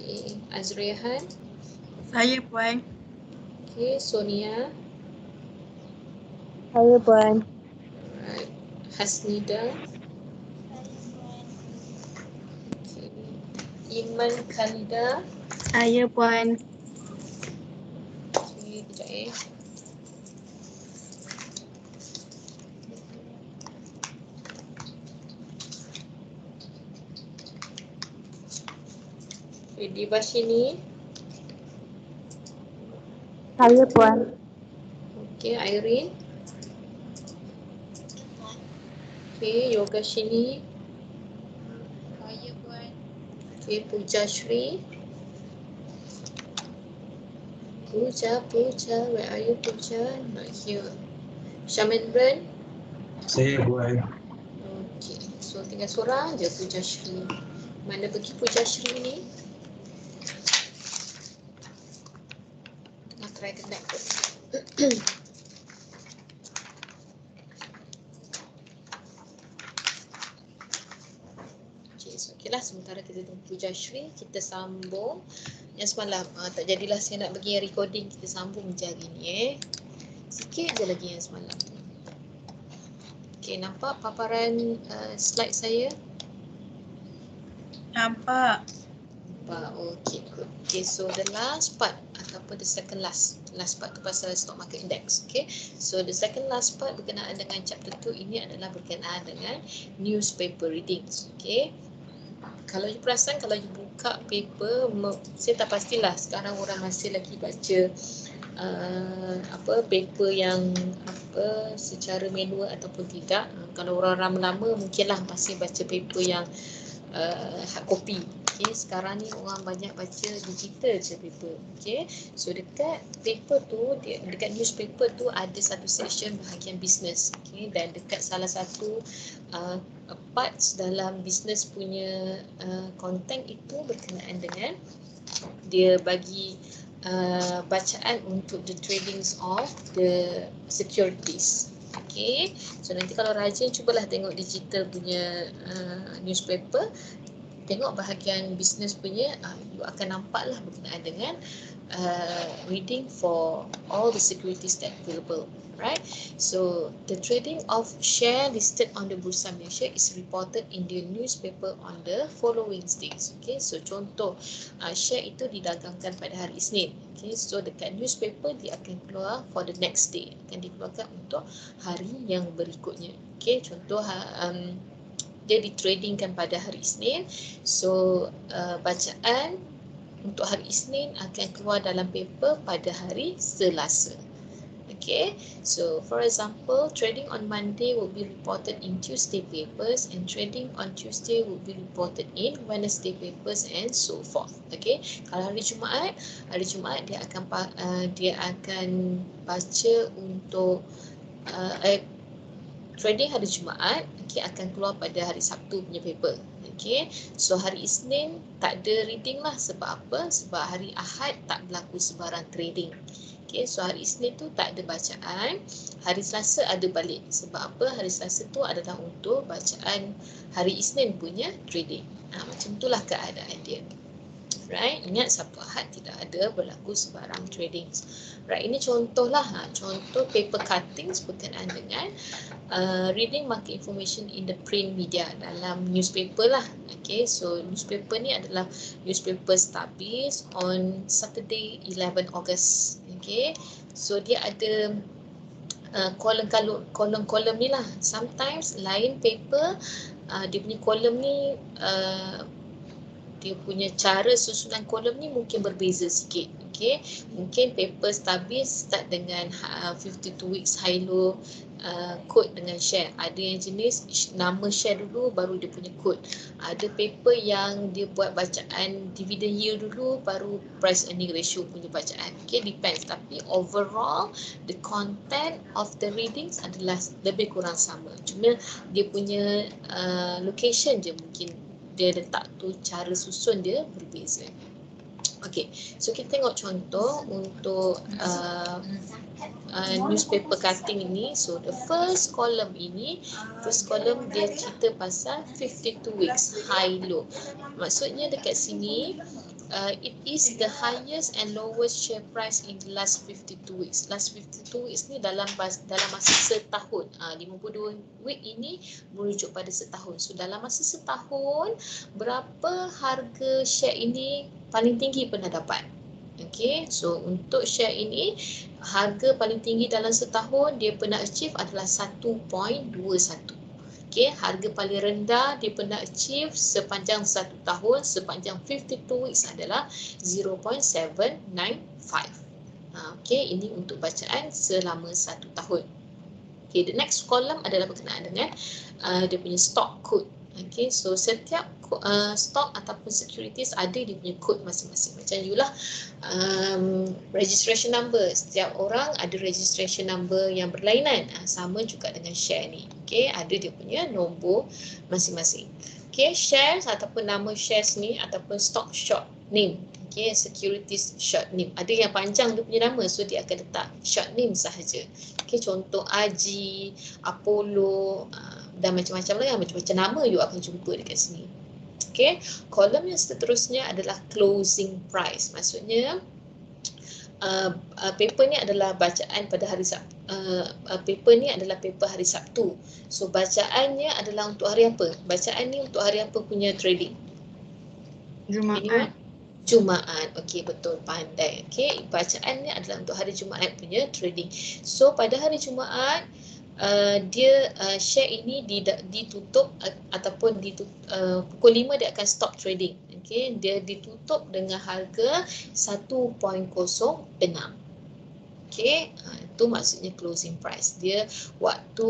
Okay, Azrihan. Saya Puan. Okay, Sonia. Saya Puan. Alright, Hasnida. Okay, Iman Khalida. Saya Puan. Okay, kejap Okay, Divashini. Saya Puan. Okay, Irene. Okay, Yogashini. Saya Puan. Okay, Pujashri. Puja, where are you Puja? Not here. Shamendran. Saya Puan. Okay, so tinggal seorang je Pujashri. Mana pergi Pujashri ni? Nak try connect kot. Okay, so okay lah, sementara kita tunggu Pujashri, kita sambung. Yang semalam tak jadilah saya nak bagi yang recording, kita sambung je hari ni sikit je lagi yang semalam tu. Okay, nampak paparan slide saya? Nampak. Nampak, okay good. Okay, so the last part ataupun the second last part tu pasal stock market index. Okay, so the second last part berkenaan dengan chapter 2 ini adalah berkenaan dengan newspaper readings. Okay, kalau you perasan, kalau you buka paper, saya tak pastilah sekarang orang masih lagi baca paper yang secara manual ataupun tidak. Kalau orang lama-lama mungkinlah masih baca paper yang hard copy. Okay, sekarang ni orang banyak baca digital je paper. Okay, so dekat paper tu, dekat newspaper tu ada satu section bahagian business. Okay, dan dekat salah satu parts dalam business punya content itu berkenaan dengan dia bagi bacaan untuk the tradings of the securities. Okay, so nanti kalau rajin cubalah tengok digital punya newspaper, tengok bahagian business punya, you akan nampak lah berkenaan dengan reading for all the securities that available, right? So the trading of share listed on the Bursa Malaysia is reported in the newspaper on the following days. Okay, so contoh share itu didagangkan pada hari Isnin. Okay, so dekat newspaper dia akan keluar for the next day, akan dikeluarkan untuk hari yang berikutnya. Okay, contoh dia ditradingkan pada hari Isnin. So bacaan untuk hari Isnin akan keluar dalam paper pada hari Selasa. Okay, so for example, trading on Monday will be reported in Tuesday papers and trading on Tuesday will be reported in Wednesday papers and so forth. Okay, kalau hari Jumaat dia akan baca untuk trading hari Jumaat, okay, akan keluar pada hari Sabtu punya paper. Okay, so hari Isnin tak ada reading lah. Sebab apa? Sebab hari Ahad tak berlaku sebarang trading. Okay, so hari Isnin tu tak ada bacaan. Hari Selasa ada balik. Sebab apa? Hari Selasa tu adalah untuk bacaan hari Isnin punya trading. Macam itulah keadaan dia. Right, ingat Sabtu Ahad tidak ada berlaku sebarang trading. Right, ini contoh lah, contoh paper cuttings berkenaan dengan reading market information in the print media dalam newspaper lah. Okay, so newspaper ni adalah newspaper Starbis on Saturday 11 August. Okay, so dia ada kolom-kolom ni lah. Sometimes lain paper dia punya kolom ni dia punya cara susunan kolom ni mungkin berbeza sikit. Okay, mungkin paper Starbis start dengan 52 weeks high low, code dengan share. Ada yang jenis nama share dulu baru dia punya code. Ada paper yang dia buat bacaan dividend yield dulu baru price earning ratio punya bacaan. Okay, depends. Tapi overall the content of the readings adalah lebih kurang sama. Cuma dia punya location je mungkin dia letak tu, cara susun dia berbeza. Okay, so kita tengok contoh untuk newspaper cutting ini. So the first column dia cerita pasal 52 weeks high low. Maksudnya dekat sini it is the highest and lowest share price in the last 52 weeks. Last 52 weeks ni dalam masa setahun. 52 week ini merujuk pada setahun. So dalam masa setahun, berapa harga share ini paling tinggi pernah dapat? Okay, so untuk share ini, harga paling tinggi dalam setahun dia pernah achieve adalah 1.21. Okay, harga paling rendah dia pernah achieve sepanjang satu tahun, sepanjang 52 weeks adalah 0.795. Okay, ini untuk bacaan selama satu tahun. Okay, the next column adalah berkenaan dengan dia punya stock code. Okay, so setiap stock ataupun securities ada dia punya code masing-masing. Macam you lah, registration number. Setiap orang ada registration number yang berlainan. Sama juga dengan share ni. Okay, ada dia punya nombor masing-masing. Okay, shares ataupun nama shares ni ataupun stock short name. Okay, securities short name. Ada yang panjang dia punya nama, so dia akan letak short name sahaja. Okay, contoh Aji, Apollo, dan macam-macam lah, macam-macam nama you akan jumpa dekat sini. Okay, kolom yang seterusnya adalah closing price. Maksudnya paper ni adalah bacaan pada hari Sabtu. Paper ni adalah paper hari Sabtu. So bacaannya adalah untuk hari apa? Bacaan ni untuk hari apa punya trading? Jumaat. Jumaat. Okey, betul, pandai. Okey, bacaan ni adalah untuk hari Jumaat punya trading. So pada hari Jumaat dia share ini ditutup ataupun pukul 5 dia akan stop trading. Okey, dia ditutup dengan harga 1.06. Okey, itu maksudnya closing price. Dia waktu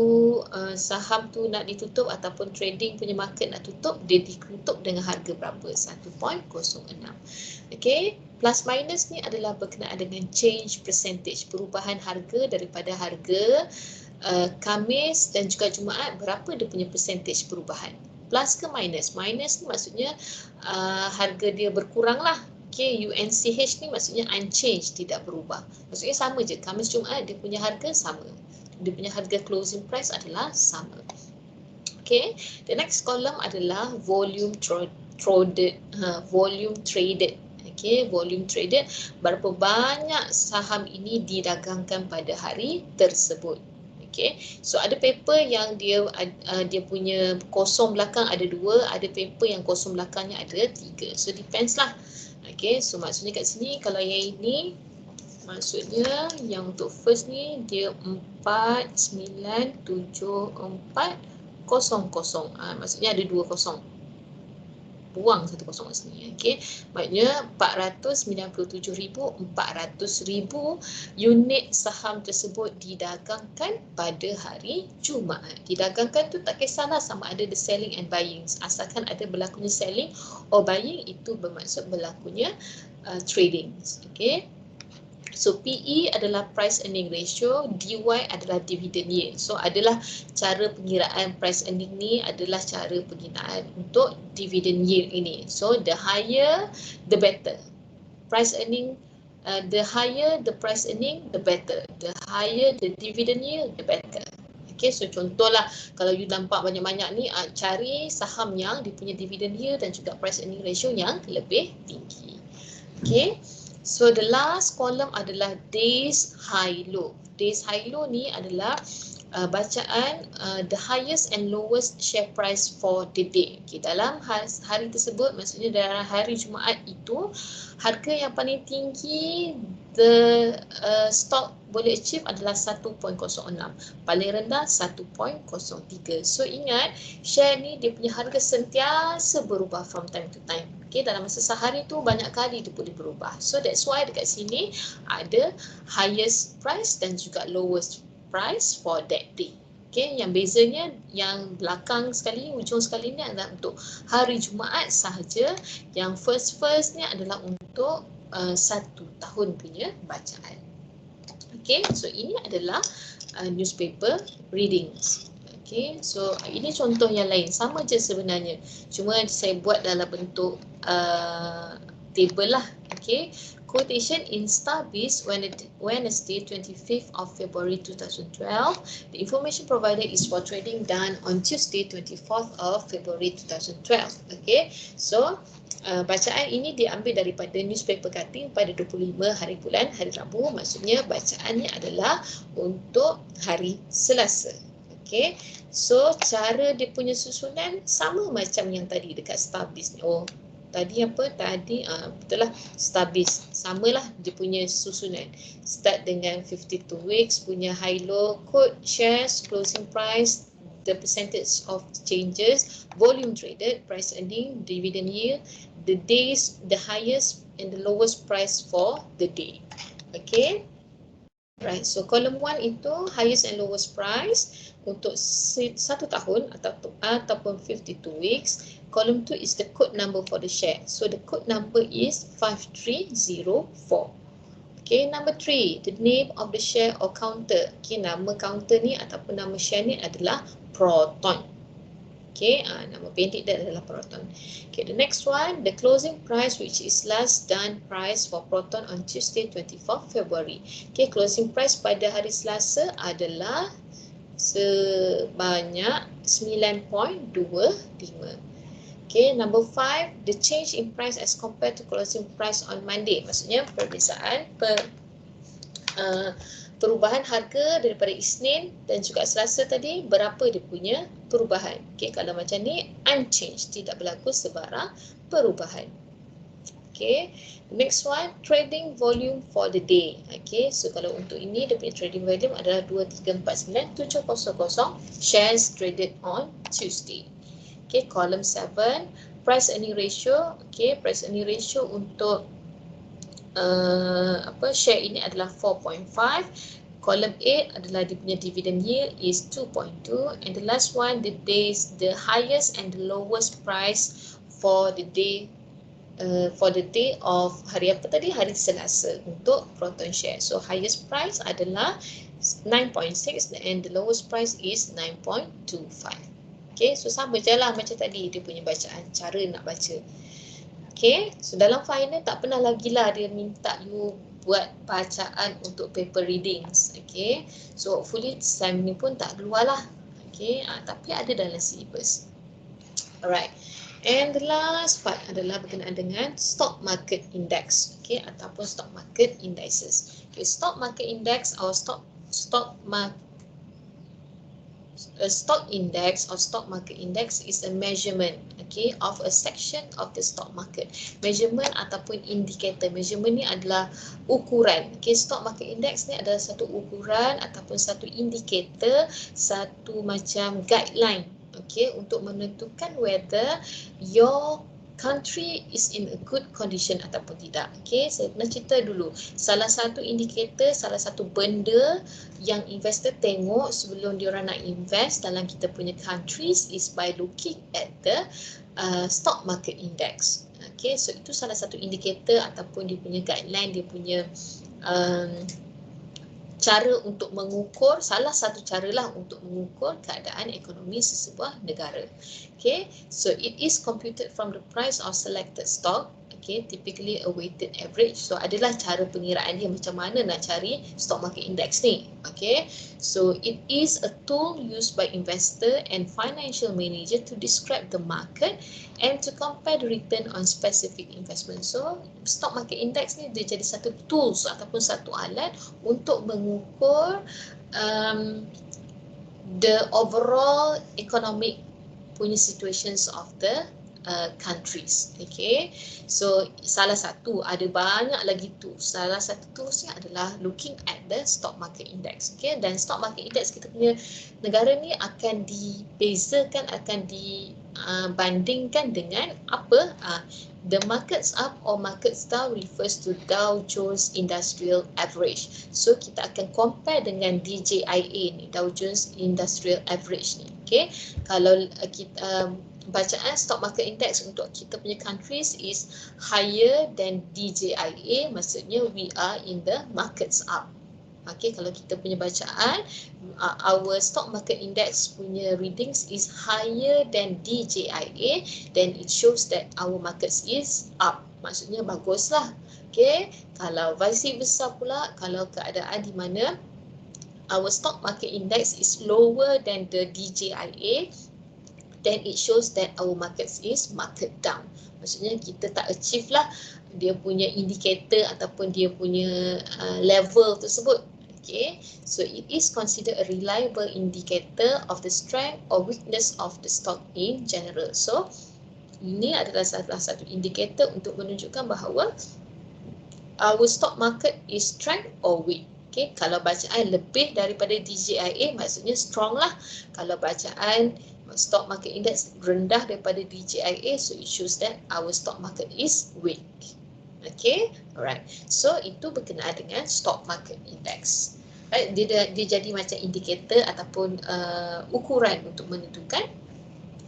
saham tu nak ditutup ataupun trading punya market nak tutup, dia ditutup dengan harga berapa? 1.06. Okey, plus minus ni adalah berkenaan dengan change percentage, perubahan harga daripada harga Khamis dan juga Jumaat, berapa dia punya percentage perubahan. Plus ke minus? Minus ni maksudnya harga dia berkurang lah. Okay, UNCH ni maksudnya unchanged, tidak berubah. Maksudnya sama je, Khamis Jumaat dia punya harga sama. Dia punya harga closing price adalah sama. Okay, the next column adalah volume traded. Volume traded. Okay, volume traded, berapa banyak saham ini didagangkan pada hari tersebut. Okay, so ada paper yang dia punya kosong belakang ada 2, ada paper yang kosong belakangnya ada 3. So depends lah. Okay, so maksudnya kat sini kalau yang ini, maksudnya yang untuk first ni dia 497400. Maksudnya ada 2 kosong. Buang 1 kosong kat sini. Okay, maknanya 497,400,000 unit saham tersebut didagangkan pada hari Jumaat. Didagangkan tu tak kisahlah sama ada the selling and buying. Asalkan ada berlakunya selling or buying, itu bermaksud berlakunya trading. Okay. So PE adalah price earning ratio, DY adalah dividend yield. So adalah cara pengiraan price earning ni adalah cara pengiraan untuk dividend yield ini. So the higher the better. Price earning, the higher the price earning the better. The higher the dividend yield the better. Okay, so contohlah kalau you nampak banyak-banyak ni, cari saham yang dia punya dividend yield dan juga price earning ratio yang lebih tinggi. Okay. So the last column adalah days high low. Days high low ni adalah bacaan the highest and lowest share price for the day. Okay, dalam hari tersebut, maksudnya dalam hari Jumaat itu, harga yang paling tinggi the stock boleh achieve adalah 1.06. Paling rendah 1.03. So ingat, share ni dia punya harga sentiasa berubah from time to time. Okay, dalam masa sehari tu banyak kali dia boleh berubah. So that's why dekat sini ada highest price dan juga lowest price for that day. Okay, yang bezanya yang belakang sekali, ujung sekali ni adalah untuk hari Jumaat sahaja. Yang first ni adalah untuk 1 tahun punya bacaan. Okay, so ini adalah newspaper readings. Okay, so ini contoh yang lain, sama je sebenarnya, cuma saya buat dalam bentuk table lah. Okay, quotation in Starbiz Wednesday 25th of February 2012. The information provided is for trading done on Tuesday 24th of February 2012. Okay, so Bacaan ini diambil daripada newspaper cutting pada 25 hari bulan hari Rabu. Maksudnya bacaannya adalah untuk hari Selasa. Okey. So cara dia punya susunan sama macam yang tadi dekat Starbis ni. Oh, tadi apa? Tadi betul lah, Starbis. Samalah dia punya susunan. Start dengan 52 weeks punya high low, code, shares, closing price, the percentage of changes, volume traded, price earning, dividend yield, the days, the highest and the lowest price for the day. Okay. Right, so column 1 itu highest and lowest price untuk 1 tahun ataupun 52 weeks. Column 2 is the code number for the share. So the code number is 5304. Okay, number 3, the name of the share or counter. Okay, nama counter ni ataupun nama share ni adalah Proton. Okay, nama pendek dia adalah Proton. Okay, the next one, the closing price which is last done price for Proton on Tuesday 24 February. Okay, closing price pada hari Selasa adalah sebanyak 9.25. Okay, number 5, the change in price as compared to closing price on Monday. Maksudnya perbezaan perubahan harga daripada Isnin dan juga Selasa tadi, berapa dia punya perubahan. Okay, kalau macam ni unchanged, tidak berlaku sebarang perubahan. Okay, next one, trading volume for the day. Okay, so kalau untuk ini dia punya trading volume adalah 2349,700 shares traded on Tuesday. Okay, column 7, price earning ratio. Okay, price earning ratio untuk share ini adalah 4.5. Column 8 adalah dia punya dividend yield is 2.2, and the last one, the days, the highest and the lowest price for the day of hari apa tadi, hari Selasa untuk Proton share. So highest price adalah 9.6 and the lowest price is 9.25. Okay, so sama je lah macam tadi dia punya bacaan, cara nak baca. Okay, so dalam final tak pernah lagi lah dia minta you buat bacaan untuk paper readings. Okay, so hopefully time ni pun tak keluar lah. Okay, tapi ada dalam syllabus. Alright, and the last part adalah berkenaan dengan stock market index. Okay, ataupun stock market indices. Okay, stock market index or stock index or stock market index is a measurement, okay, of a section of the stock market. Measurement ataupun indikator. Measurement ni adalah ukuran. Okay, stock market index ni adalah satu ukuran ataupun satu indikator, satu macam guideline, okay, untuk menentukan whether your country is in a good condition ataupun tidak. Okay, saya nak cerita dulu. Salah satu indikator, salah satu benda yang investor tengok sebelum diorang nak invest dalam kita punya countries is by looking at the stock market index. Okay, so itu salah satu indikator ataupun dia punya guideline, dia punya cara untuk mengukur, salah satu caralah untuk mengukur keadaan ekonomi sesebuah negara. Okay, so it is computed from the price of selected stock. Okay, typically a weighted average. So adalah cara pengiraan dia macam mana nak cari stock market index ni. Okay, so it is a tool used by investor and financial manager to describe the market and to compare the return on specific investment. So stock market index ni dia jadi satu tools ataupun satu alat untuk mengukur the overall economic punya situations of the countries. Okay, so salah satu, ada banyak lagi tools. Salah satu toolsnya adalah looking at the stock market index. Okay, dan stock market index kita punya negara ni akan dibezakan, akan dibandingkan dengan apa? The markets up or markets down refers to Dow Jones Industrial Average. So kita akan compare dengan DJIA ni, Dow Jones Industrial Average ni. Okay, kalau kita bacaan stock market index untuk kita punya countries is higher than DJIA, maksudnya we are in the markets up. Okay, kalau kita punya bacaan our stock market index punya readings is higher than DJIA, then it shows that our markets is up, maksudnya baguslah. Okay, kalau vice versa pula, kalau keadaan di mana our stock market index is lower than the DJIA, then it shows that our markets is market down. Maksudnya kita tak achieve lah dia punya indicator ataupun dia punya level tersebut. Okay, so it is considered a reliable indicator of the strength or weakness of the stock in general. So ini adalah salah satu indikator untuk menunjukkan bahawa our stock market is strength or weak. Okay, kalau bacaan lebih daripada DJIA maksudnya strong lah. Kalau bacaan stock market index rendah daripada DJIA, so it shows that our stock market is weak. Okay, alright. So itu berkenaan dengan stock market index. Right, dia jadi macam indikator ataupun ukuran untuk menentukan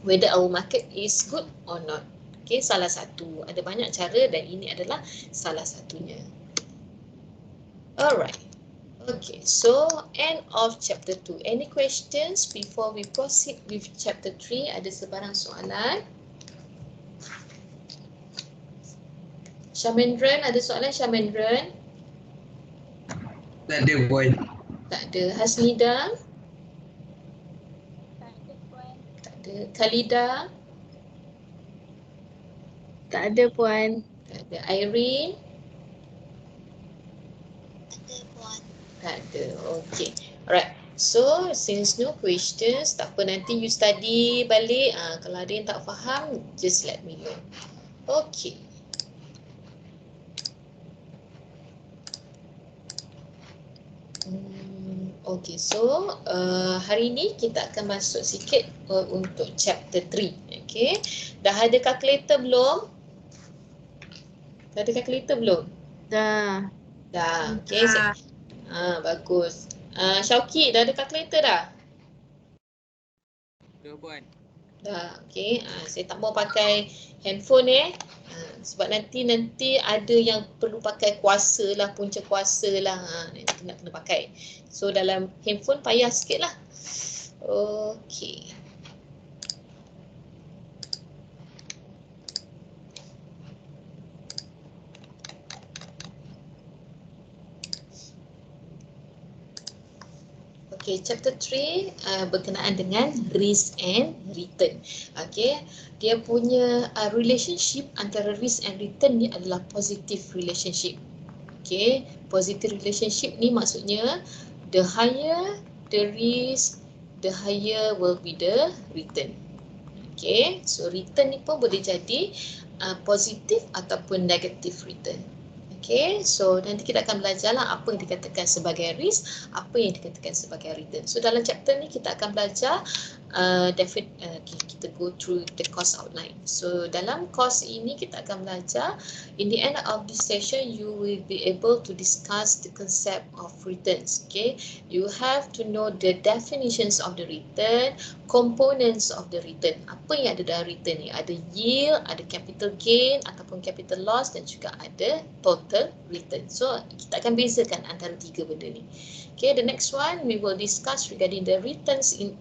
whether our market is good or not. Okay, salah satu. Ada banyak cara dan ini adalah salah satunya. Alright. Okay, so end of chapter 2. Any questions before we proceed with chapter 3? Ada sebarang soalan? Syamendran, ada soalan Syamendran? Tak ada Puan. Tak ada. Hasnida? Tak ada Puan. Tak ada. Khalida? Tak ada Puan. Tak ada. Irene? Tak ada Puan. Tak ada. Okay. Alright. So, since no questions, tak apa, nanti you study balik. Kalau ada yang tak faham, just let me know. Okay. Okay, so hari ni kita akan masuk sikit untuk chapter 3. Okay. Dah ada calculator belum? Dah ada calculator belum? Dah. Dah. Okay. Bagus. Syauqi, dah ada calculator dah? Dah Puan. Dah. Okay. Saya tak mau pakai handphone sebab nanti ada yang perlu pakai kuasa lah, punca kuasa lah. Nanti nak kena pakai. So dalam handphone payah sikit lah. Okay. Okay, chapter 3 berkenaan dengan risk and return. Okay, dia punya relationship antara risk and return ni adalah positive relationship. Okay, positive relationship ni maksudnya the higher the risk, the higher will be the return. Okay, so return ni pun boleh jadi positive ataupun negative return. Okay, so nanti kita akan belajar lah apa yang dikatakan sebagai risk, apa yang dikatakan sebagai return. So dalam chapter ni kita akan belajar kita go through the course outline. So dalam course ini kita akan belajar, in the end of this session you will be able to discuss the concept of returns. Okay, you have to know the definitions of the return, components of the return. Apa yang ada dalam return ni? Ada yield, ada capital gain ataupun capital loss dan juga ada total return. So kita akan bezakan antara tiga benda ni. Okay, the next one we will discuss regarding the returns in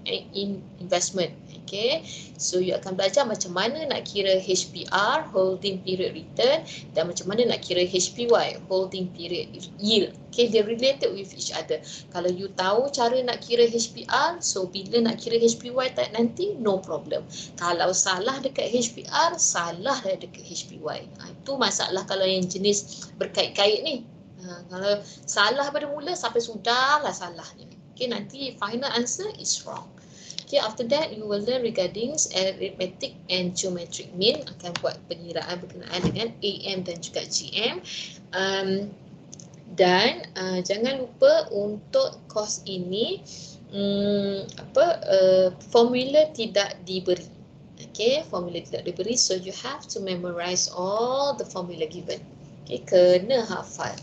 investment. Okay, so you akan belajar macam mana nak kira HPR, holding period return, dan macam mana nak kira HPY, holding period yield. Okay, they related with each other. Kalau you tahu cara nak kira HPR, so bila nak kira HPY nanti no problem. Kalau salah dekat HPR, salah dekat HPY. Itu masalah kalau yang jenis berkait-kait ni. Kalau salah pada mula sampai sudahlah salahnya. Okay, nanti final answer is wrong. Okay, after that you will learn regarding arithmetic and geometric mean. Akan buat pengiraan berkenaan dengan AM dan juga GM. Jangan lupa untuk course ini formula tidak diberi. Okay, formula tidak diberi, so you have to memorize all the formula given. Okay, kena hafal.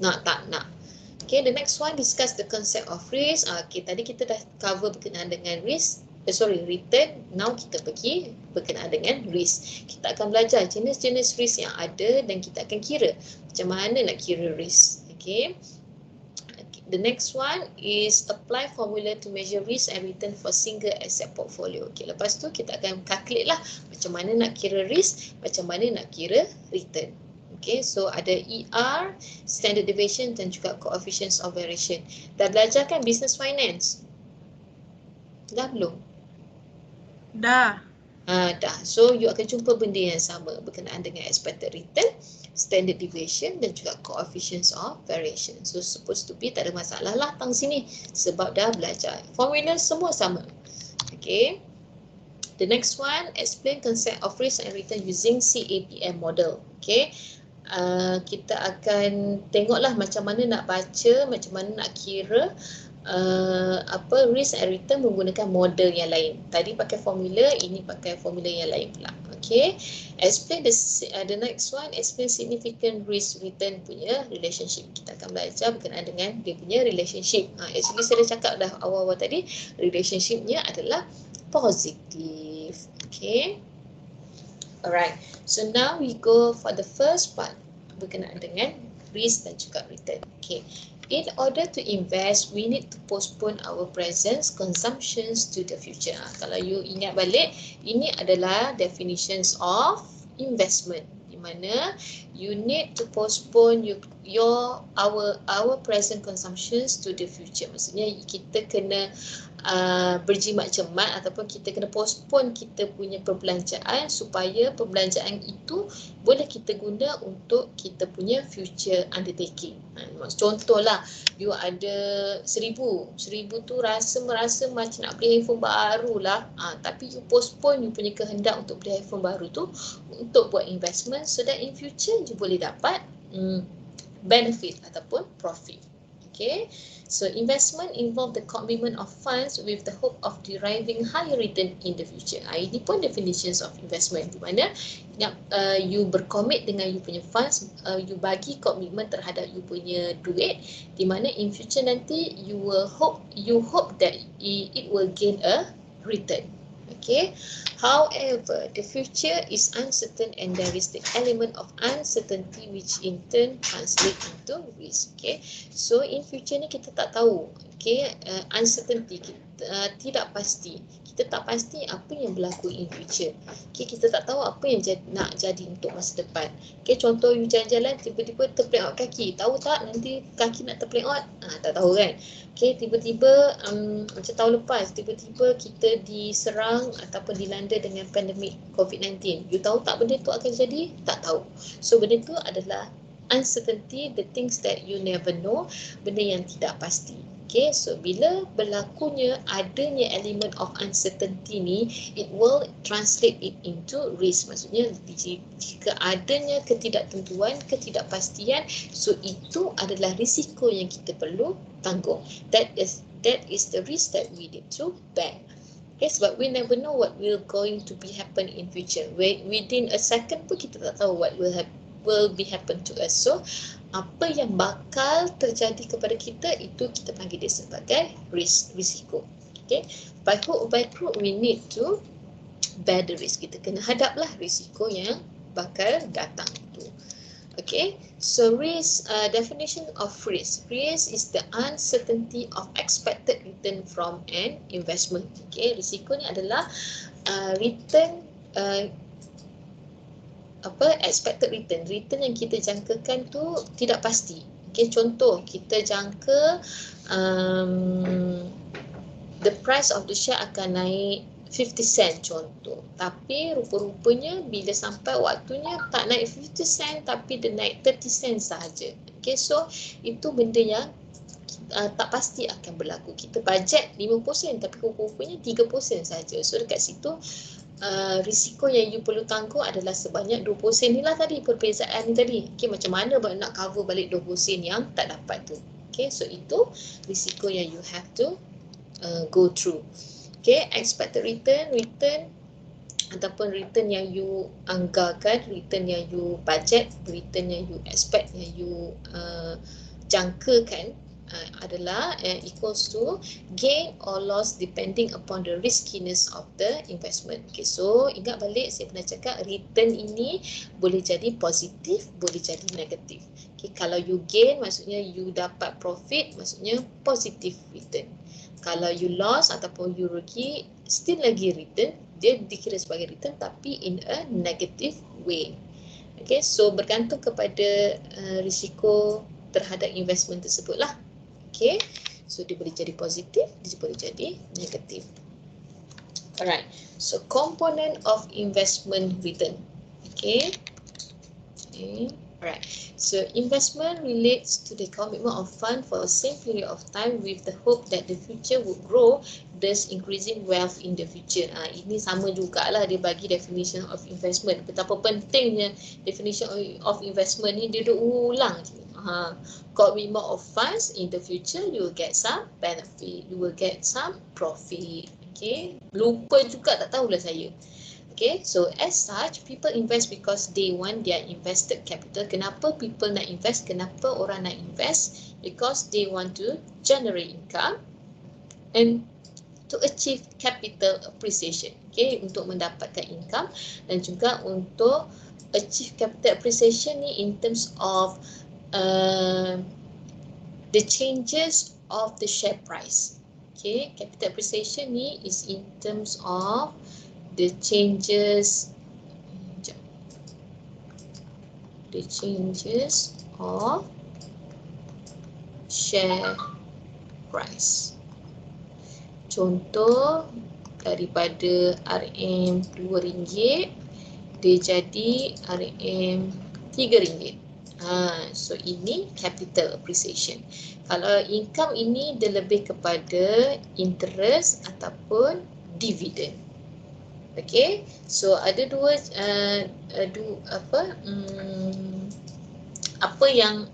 Nak tak nak. Okay, the next one discuss the concept of risk. Okay, tadi kita dah cover berkenaan dengan risk. Return. Now kita pergi berkenaan dengan risk. Kita akan belajar jenis-jenis risk yang ada dan kita akan kira macam mana nak kira risk. Okay. The next one is apply formula to measure risk and return for single asset portfolio. Okay, lepas tu kita akan calculate lah macam mana nak kira risk, macam mana nak kira return. Okay, so ada ER, standard deviation dan juga coefficients of variation. Dah belajar kan business finance? Dah belum? Dah. Dah. So you akan jumpa benda yang sama berkenaan dengan expected return, standard deviation dan juga coefficients of variation. So supposed to be tak ada masalah lah tang sini sebab dah belajar. Formula semua sama. Okay. The next one, explain concept of risk and return using CAPM model. Okay. Kita akan tengoklah macam mana nak baca, macam mana nak kira risk and return menggunakan model yang lain. Tadi pakai formula, ini pakai formula yang lain pula. Okay. Explain the next one, explain significant risk return punya relationship. Kita akan belajar berkenaan dengan dia punya relationship. Actually saya dah cakap dah awal-awal tadi, relationshipnya adalah positif. Okay. Alright. So now we go for the first part berkenaan dengan risk dan juga return. Okay. In order to invest, we need to postpone our present consumptions to the future. Kalau you ingat balik, ini adalah definitions of investment. Di mana you need to postpone our present consumptions to the future. Maksudnya kita kena berjimat cermat ataupun kita kena postpone kita punya perbelanjaan supaya perbelanjaan itu boleh kita guna untuk kita punya future undertaking. Contohlah, you ada 1,000 tu merasa macam nak beli handphone baru lah, tapi you postpone you punya kehendak untuk beli handphone baru tu untuk buat investment so that in future you boleh dapat benefit ataupun profit. Okay, so investment involve the commitment of funds with the hope of deriving higher return in the future. Ini pun definitions of investment, di mana you berkomit dengan you punya funds, you bagi komitmen terhadap you punya duit, di mana in future nanti you hope that it will gain a return. Okay. However, the future is uncertain and there is the element of uncertainty which in turn translate into risk. Okay. So in future ni kita tak tahu. Okay. Uncertainty, tidak pasti. Kita tak pasti apa yang berlaku in future. Okay. Kita tak tahu apa yang nak jadi untuk masa depan. Okay. Contoh you jalan-jalan tiba-tiba terpeleot kaki. Tahu tak nanti kaki nak terpeleot? Tak tahu kan. Okay, tiba-tiba macam tahun lepas, tiba-tiba kita diserang ataupun dilanda dengan pandemik COVID-19. You tahu tak benda tu akan jadi? Tak tahu. So, benda tu adalah uncertainty, the things that you never know, benda yang tidak pasti. Okay, so bila berlakunya adanya element of uncertainty ni, it will translate it into risk. Maksudnya jika adanya ketidaktentuan, ketidakpastian, so itu adalah risiko yang kita perlu tanggung. That is the risk that we need to bear. Okay, sebab we never know what will going to be happen in future. Within a second pun kita tak tahu what will be happen to us. So apa yang bakal terjadi kepada kita itu kita panggil dia sebagai risiko. Okay, by hook or by crook we need to bear the risk. Kita kena hadaplah risiko yang bakal datang itu. Okay, so risk, definition of risk. Risk is the uncertainty of expected return from an investment. Okay, risiko ni adalah return, expected return yang kita jangkakan tu tidak pasti. Okay, contoh kita jangka the price of the share akan naik 50 sen contoh, tapi rupa-rupanya bila sampai waktunya tak naik 50 sen tapi dia naik 30 sen sahaja. Okay, so itu benda yang tak pasti akan berlaku. Kita bajet 50 sen tapi rupa-rupanya 30 sen sahaja. So dekat situ risiko yang you perlu tanggung adalah sebanyak 20 sen ni lah tadi, perbezaan ni tadi. Okay, macam mana nak cover balik 20 sen yang tak dapat tu. Okay, so itu risiko yang you have to go through. Okay, expected return ataupun return yang you anggarkan, return yang you budget, return yang you expect, yang you jangkakan adalah equals to gain or loss depending upon the riskiness of the investment. Okay, so ingat balik saya pernah cakap return ini boleh jadi positif, boleh jadi negatif. Okay, kalau you gain maksudnya you dapat profit, maksudnya positive return. Kalau you loss ataupun you rugi, still lagi return, dia dikira sebagai return tapi in a negative way. Okay, so bergantung kepada risiko terhadap investment tersebut lah. Okay, so dia boleh jadi positif, dia boleh jadi negatif. Alright, so component of investment return. Okay. Alright, so investment relates to the commitment of fund for a same period of time with the hope that the future would grow, thus increasing wealth in the future. Ini sama jugalah dia bagi definition of investment. Betapa pentingnya definition of investment ni dia ulang je. Commitment of funds in the future, you will get some benefit, you will get some profit. Okay, lupa juga tak tahulah saya. Okay, so as such, people invest because they want their invested capital. Kenapa people nak invest? Kenapa orang nak invest? Because they want to generate income and to achieve capital appreciation. Okay, untuk mendapatkan income dan juga untuk achieve capital appreciation ni in terms of the changes of the share price. Okay, capital appreciation ni is in terms of the changes of share price. Contoh, daripada RM2 dia jadi RM3. So ini capital appreciation. Kalau income ini dia lebih kepada interest ataupun dividend. Okay, so ada apa yang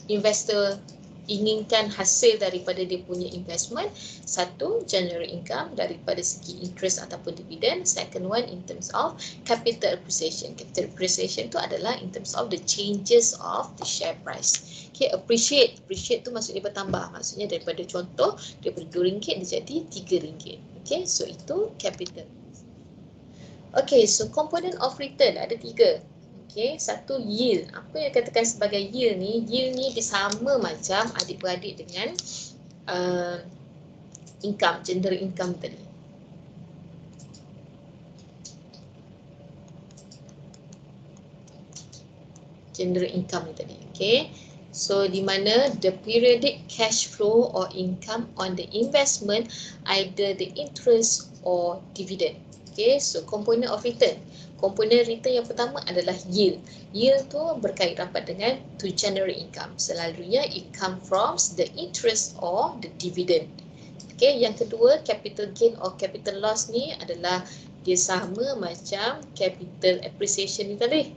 investor inginkan hasil daripada dia punya investment. Satu, generate income daripada segi interest ataupun dividend. Second one, in terms of capital appreciation. Capital appreciation tu adalah in terms of the changes of the share price. Okay, appreciate tu maksudnya bertambah. Maksudnya daripada contoh, daripada RM2 dia jadi RM3. Okay, so itu capital. Okay, so component of return ada 3. Okay, satu yield. Apa yang katakan sebagai yield ni? Yield ni dia sama macam adik-beradik dengan income, general income tadi. General income ni tadi. Okay, so di mana the periodic cash flow or income on the investment, either the interest or dividend. Okay, so component of return. Komponen return yang pertama adalah yield. Yield tu berkait rapat dengan to generate income. Selalunya it come from the interest or the dividend. Okay, yang kedua capital gain or capital loss ni adalah dia sama macam capital appreciation ni tadi.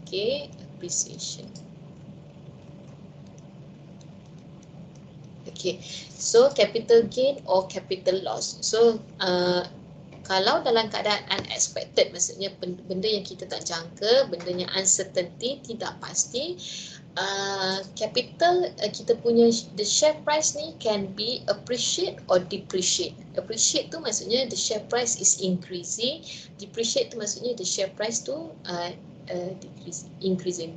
Okay, appreciation. Okay, so capital gain or capital loss. So kalau dalam keadaan unexpected, maksudnya benda yang kita tak jangka, benda yang uncertainty, tidak pasti, capital kita punya the share price ni can be appreciate or depreciate. Appreciate tu maksudnya the share price is increasing, depreciate tu maksudnya the share price tu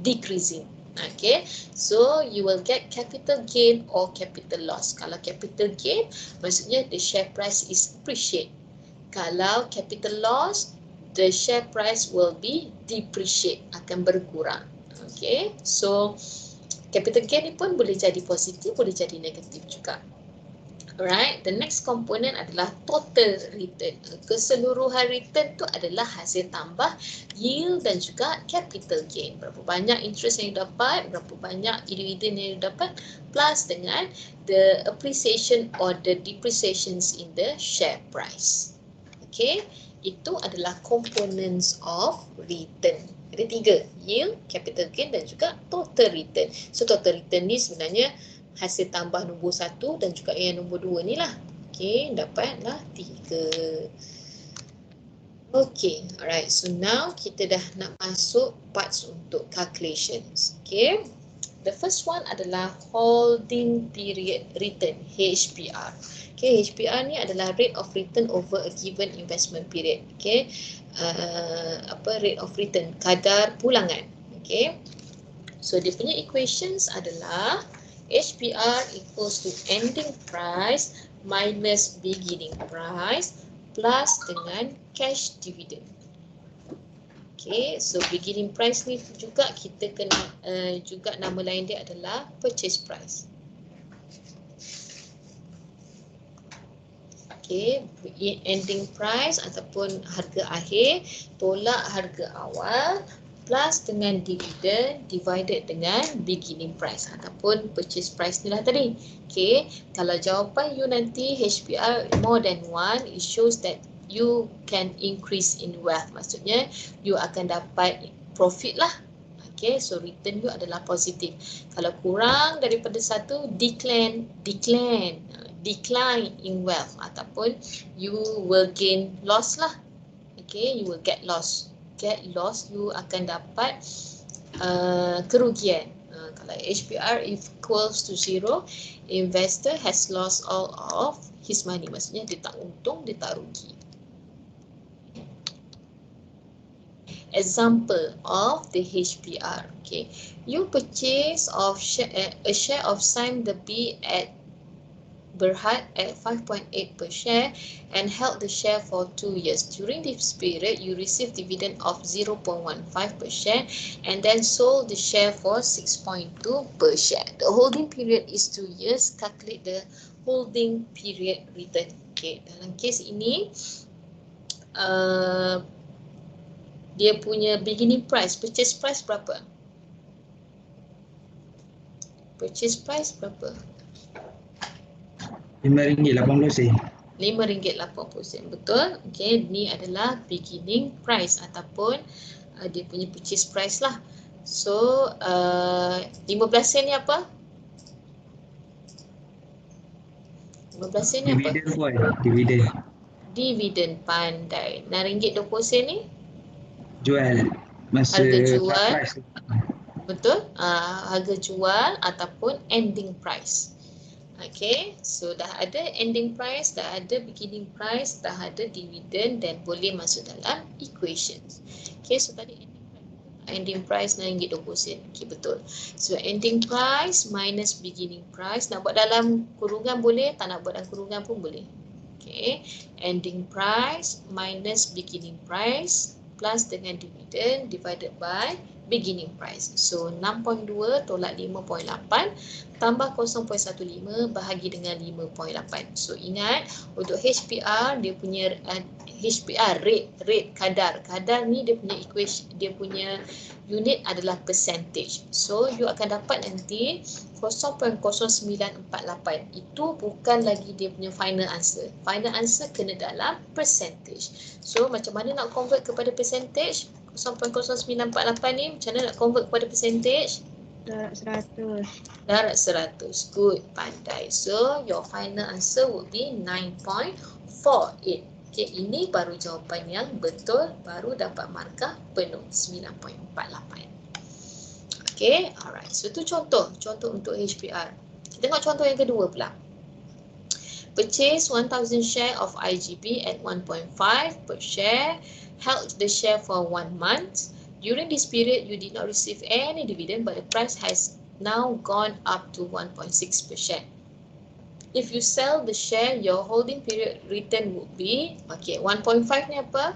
decreasing. Okay, so you will get capital gain or capital loss. Kalau capital gain maksudnya the share price is appreciate. Kalau capital loss, the share price will be depreciate, akan berkurang. Okay, so capital gain ni pun boleh jadi positif, boleh jadi negatif juga. Alright, the next component adalah total return. Keseluruhan return tu adalah hasil tambah yield dan juga capital gain. Berapa banyak interest yang dapat, berapa banyak dividend yang dapat, plus dengan the appreciation or the depreciations in the share price. Okay, itu adalah components of return. Ada 3, yield, capital gain dan juga total return. So total return ni sebenarnya hasil tambah nombor 1 dan juga yang nombor 2 ni lah. Okay, dapatlah 3. Okay, alright. So now kita dah nak masuk parts untuk calculations. Okay, the first one adalah holding period return, HPR. Okay, HPR ni adalah rate of return over a given investment period. Okay, rate of return, kadar pulangan. Okay, so dia punya equations adalah HPR equals to ending price minus beginning price plus dengan cash dividend. Okay, so beginning price ni juga kita kena juga nama lain dia adalah purchase price. Okay, ending price ataupun harga akhir tolak harga awal plus dengan dividen divided dengan beginning price ataupun purchase price ni lah tadi. Okay, kalau jawapan you nanti HPR more than 1, it shows that you can increase in wealth. Maksudnya you akan dapat profit lah. Okay, so return you adalah positif. Kalau kurang daripada 1, decline in wealth ataupun you will gain loss lah. Okay, you will get loss. You akan dapat kerugian. Kalau HPR equals to 0, investor has lost all of his money. Maksudnya dia tak untung, dia tak rugi. Example of the HPR. Okay, you purchase of a share of Sime the Bee at Berhad at 5.8 per share and held the share for 2 years. During this period, you received dividend of 0.15 per share and then sold the share for 6.2 per share. The holding period is 2 years. Calculate the holding period return. Okay, dalam kes ini, dia punya beginning price, purchase price berapa? Purchase price berapa? RM5.80. RM5.80, betul? Okay, ni adalah beginning price ataupun dia punya purchase price lah. So, 15 sen ni apa? 15 sen ni apa? Dividen puan, dividen. Dividen, pandai. RM6.20 ni? Jual. Masa Harga jual. price. Betul? Harga jual ataupun ending price. Okay, so dah ada ending price, dah ada beginning price, dah ada dividend dan boleh masuk dalam equations. Okay, so tadi ending price RM6.20. Okay, betul. So ending price minus beginning price, nak buat dalam kurungan boleh, tak nak buat dalam kurungan pun boleh. Okay, ending price minus beginning price plus dengan dividend divided by beginning price. So 6.2 tolak 5.8 tambah 0.15 bahagi dengan 5.8. So ingat untuk HPR dia punya HPR rate kadar. Kadar ni dia punya equation, dia punya unit adalah percentage. So you akan dapat nanti 0.0948. Itu bukan lagi dia punya final answer. Final answer kena dalam percentage. So macam mana nak convert kepada percentage? 0.0948 ni macam mana nak convert kepada percentage? Darab 100. Darab 100. Good, pandai. So your final answer would be 9.48. Okay, ini baru jawapan yang betul, baru dapat markah penuh 9.48. Okay, alright. So itu contoh untuk HPR. Kita tengok contoh yang kedua pula. Purchase 1,000 share of IGB at 1.5 per share. Held the share for 1 month. During this period, you did not receive any dividend, but the price has now gone up to 1.6 per share. If you sell the share, your holding period return would be, okay, 1.5 ni apa?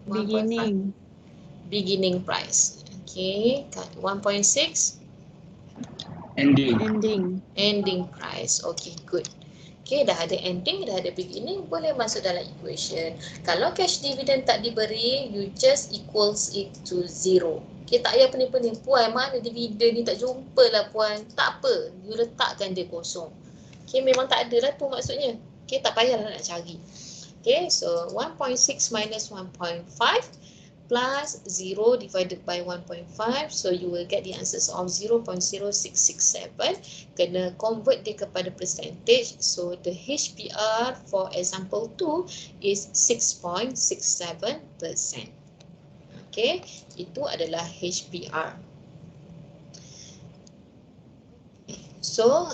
Beginning. Beginning price. Okay, 1.6 ending price. Okay, good. Okay, dah ada ending, dah ada beginning, boleh masuk dalam equation. Kalau cash dividend tak diberi, you just equals it to 0. Okay, tak payah pening-pening. Puan, mana dividen ni tak jumpa lah puan. Tak apa, you letakkan dia kosong. Okay, memang tak ada lah tu maksudnya. Okay, tak payahlah nak cari. Okay, so 1.6 minus 1.5 plus 0 divided by 1.5. So you will get the answers of 0.0667. Kena convert dia kepada percentage. So the HPR for example 2 is 6.67%. Okay, itu adalah HPR. So,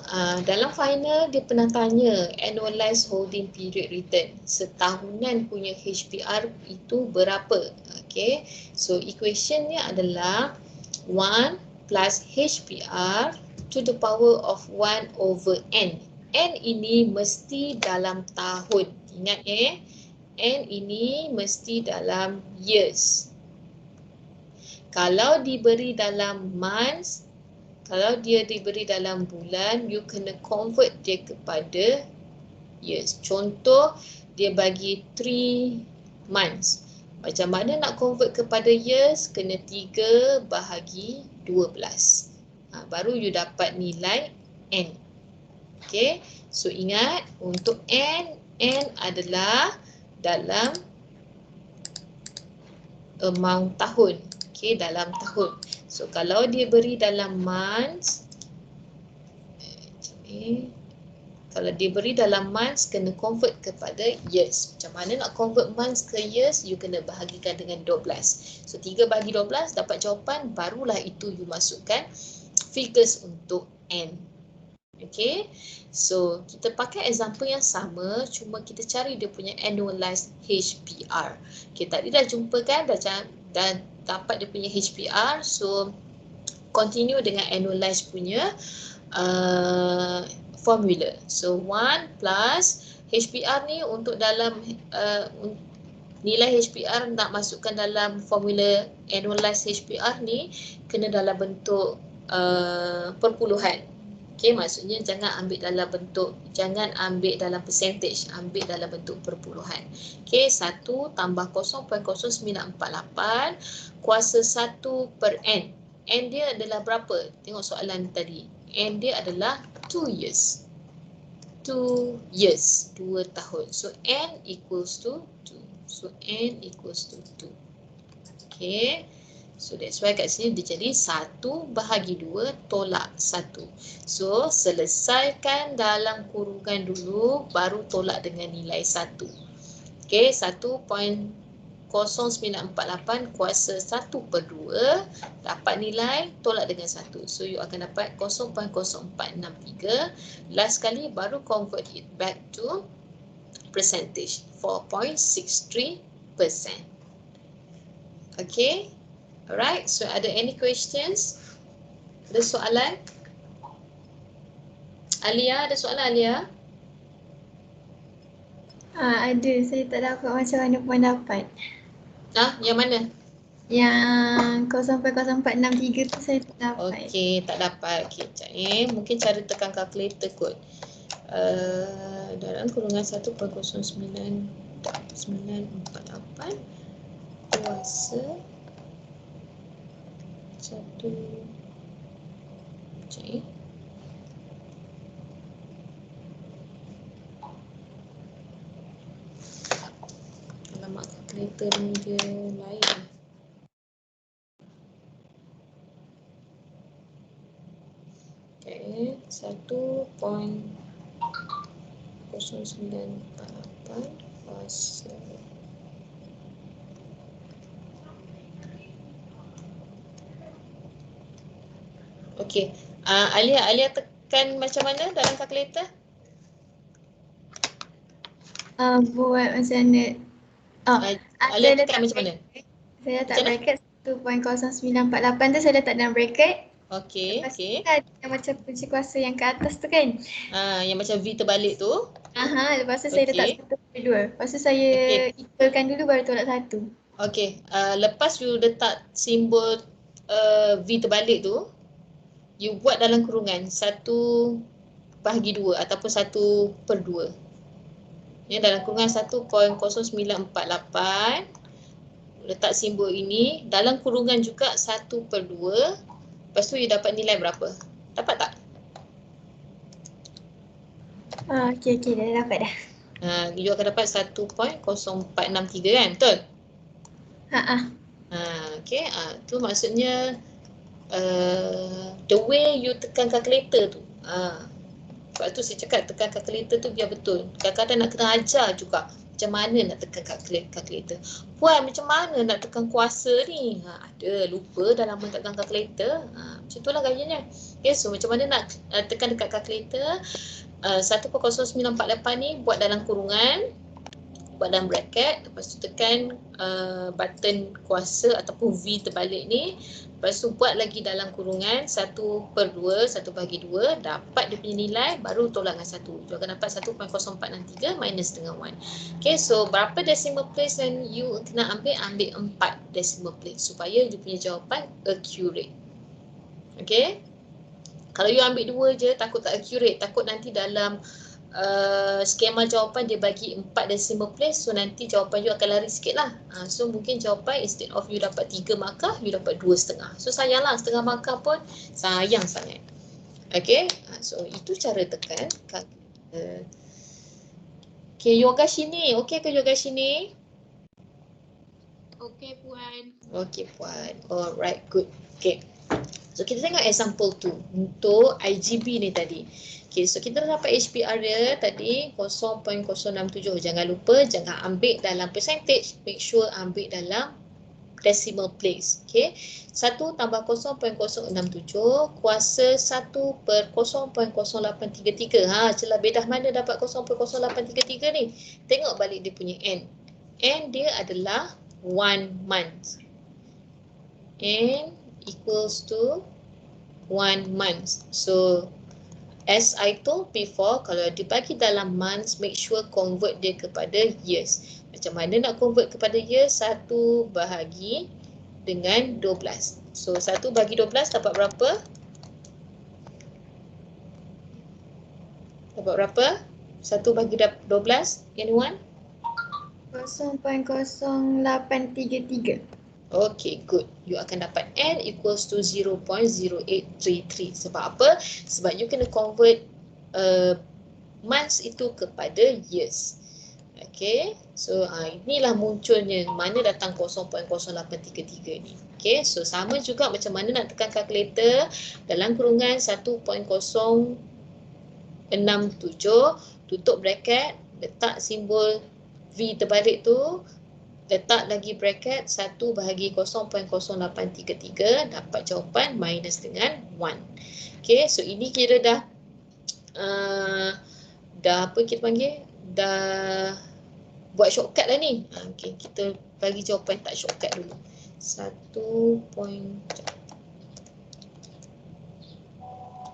dalam final dia pernah tanya annualized holding period return. Setahunan punya HPR itu berapa? Okay, so equationnya adalah 1 plus HPR to the power of 1 over N. N ini mesti dalam tahun. Ingat N ini mesti dalam years. Kalau diberi dalam months, Kalau dia diberi dalam bulan, you kena convert dia kepada years. Contoh, dia bagi 3 months. Macam mana nak convert kepada years? Kena 3 bahagi 12. Baru you dapat nilai N. Okay, so ingat untuk N adalah dalam amount tahun. Okay, dalam tahun. So kalau dia beri dalam months, kalau dia beri dalam months, kena convert kepada years. Macam mana nak convert months ke years? You kena bahagikan dengan 12. So 3 bahagi 12 dapat jawapan, barulah itu you masukkan figures untuk N. Okay, so kita pakai example yang sama, cuma kita cari dia punya annualized HPR. Okay, tadi dah jumpa kan, dah dapat dia punya HPR, so continue dengan annualized punya formula. So 1 plus HPR ni untuk dalam nilai HPR nak masukkan dalam formula annualized HPR ni kena dalam bentuk perpuluhan. Okay, maksudnya jangan ambil dalam percentage, ambil dalam bentuk perpuluhan. Okay, 1 tambah 0.0948 kuasa 1 per N. N dia adalah berapa? Tengok soalan tadi. N dia adalah 2 years. 2 years, 2 tahun. So N equals to 2. So N equals to 2. Okay. So that's why kat sini dia jadi 1 bahagi 2 tolak 1. So selesaikan dalam kurungan dulu, baru tolak dengan nilai 1. Okay, 1.0948 kuasa 1 per 2 dapat nilai, tolak dengan 1. So you akan dapat 0.0463. Last kali baru convert it back to percentage, 4.63%. Okay. Alright, so ada any questions? Ada soalan? Alia, ada soalan Alia? Ada, saya tak dapat macam mana pun dapat. Yang mana? Yang 0.0463 tu saya tak dapat. Okey, tak dapat. Okey, sekejap mungkin cara tekan kalkulator kot. Dalam kurungan 1.0948 kuasa 1. Sekejap alamak, kalkulator ni dia lain. Okay, 1.0948 kuasa. Okey, Alia tekan macam mana dalam kalkulator? Buat macam mana? Alia tekan macam mana? Saya letak bracket 1.0948 tu saya letak dalam bracket. Okey, okey. Ada macam kunci kuasa yang ke atas tu kan? Yang macam V terbalik tu. Lepas tu saya letak 1 per 2. Lepas tu saya equalkan dulu baru tolak 1. Okey, lepas you letak simbol V terbalik tu, you buat dalam kurungan 1 bahagi 2 ataupun 1 per 2. Dalam kurungan 1.0948, letak simbol ini, dalam kurungan juga 1 per 2, lepas tu you dapat nilai berapa? Dapat tak? Okey, dah dapat dah. You akan dapat 1.0463 kan, betul? Okey, tu maksudnya the way you tekan kalkulator tu. Sebab tu saya cakap tekan kalkulator tu biar betul. Kadang-kadang nak kena ajar juga macam mana nak tekan kalkulator. Puan, macam mana nak tekan kuasa ni? Ada, lupa dah lama tekan kalkulator. Macam itulah gayanya. Okay, so macam mana nak tekan dekat kalkulator? 1.0948 ni buat dalam kurungan, buat dalam bracket, lepas tu tekan button kuasa ataupun V terbalik ni. Lepas tu buat lagi dalam kurungan 1 per 2, 1 bahagi 2, dapat dia punya nilai, baru tolak dengan 1. You akan dapat 1.0463 minus dengan 1. Okay, so berapa decimal place yang you kena ambil? Ambil 4 decimal place supaya you punya jawapan accurate. Okay, Kalau you ambil 2 je, takut tak accurate, takut nanti dalam skema jawapan dia bagi 4 decimal place, so nanti jawapan you akan lari sikit lah. So mungkin jawapan instead of you dapat 3 markah, you dapat 2,5. So sayang lah, setengah markah pun sayang sangat. Okay, so itu cara tekan. Okay, yoga sini. Okay ke yoga sini? Okey Puan. Okay puan. Alright, good. Okay. So kita tengok example tu untuk IGB ni tadi. Okay, so kita dah dapat HPR dia tadi 0.067. Jangan lupa, jangan ambil dalam percentage. Make sure ambil dalam decimal place. Okay. 1 tambah 0.067 kuasa 1 per 0.0833. Celah bedah mana dapat 0.0833 ni? Tengok balik dia punya N. N dia adalah 1 month. N equals to 1 month. So, as I told before, kalau dibagi dalam months, make sure convert dia kepada years. Macam mana nak convert kepada years? 1 bahagi dengan 12. So, 1 bagi 12 dapat berapa? Dapat berapa? 1 bagi 12, anyone? 0.0833. Okay, good. You akan dapat N equals to 0.0833. Sebab apa? Sebab you kena convert months itu kepada years. Okay, so inilah munculnya mana datang 0.0833 ni. Okay, so sama juga macam mana nak tekan kalkulator dalam kurungan 1.067, tutup bracket, letak simbol V terbalik tu, letak lagi bracket 1 bahagi 0.0833, dapat jawapan minus dengan 1. Okay, so ini kira dah apa kita panggil? Dah buat shortcut lah ni. Okay, kita bagi jawapan tak shortcut dulu. 1 point.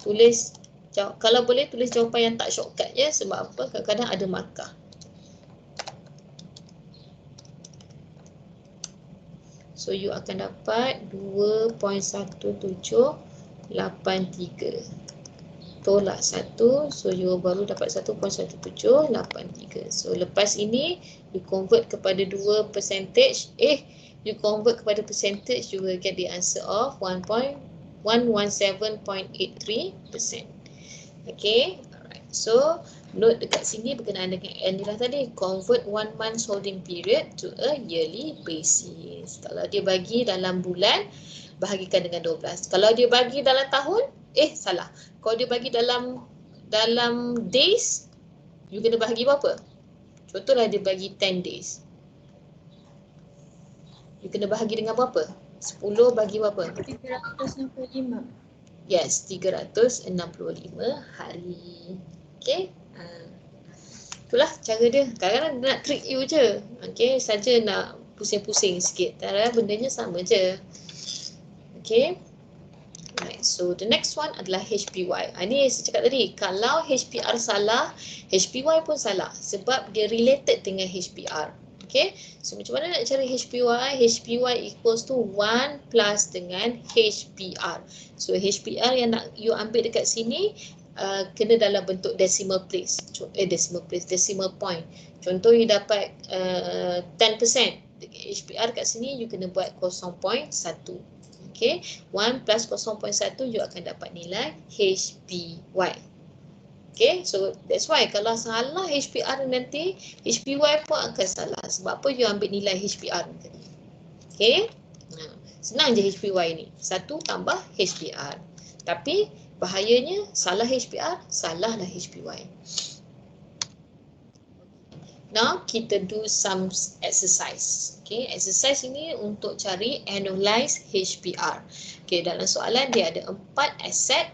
Tulis, kalau boleh tulis jawapan yang tak shortcut ya. Sebab apa? Kadang-kadang ada markah. So, you akan dapat 2.1783. Tolak 1. So, you baru dapat 1.1783. So, lepas ini, you convert kepada 2 percentage. You convert kepada percentage, you will get the answer of 117.83%. Okay. Alright. So, note dekat sini berkenaan dengan N ni lah tadi. Convert 1 month holding period to a yearly basis. Kalau dia bagi dalam bulan, bahagikan dengan 12. Kalau dia bagi dalam tahun, salah. Kalau dia bagi dalam days, you kena bahagi berapa? Contohlah dia bagi 10 days. You kena bahagi dengan berapa? 10 bagi berapa? 365. Yes, 365 hari. Okay. Itulah cara dia. Kadang-kadang nak trick you je. Okay, saja nak pusing-pusing sikit. Tapi bendanya sama je. Okay. Right, so the next one adalah HPY. Ini saya cakap tadi, kalau HPR salah, HPY pun salah sebab dia related dengan HPR. Okay, so macam mana nak cari HPY? HPY equals to 1 plus dengan HPR. So HPR yang nak you ambil dekat sini kena dalam bentuk decimal place. Decimal point. Contoh you dapat 10%. HPR kat sini you kena buat 0.1. Okay, 1 plus 0.1 you akan dapat nilai HPY. Okay, so that's why kalau salah HPR nanti, HPY pun akan salah. Sebab apa you ambil nilai HPR tadi. Okay, senang je HPY ni. 1 tambah HPR. Tapi bahayanya salah HPR, salahlah HPY. Now, kita do some exercise. Okay, exercise ini untuk cari annualized HPR. Okay, dalam soalan dia ada 4 aset.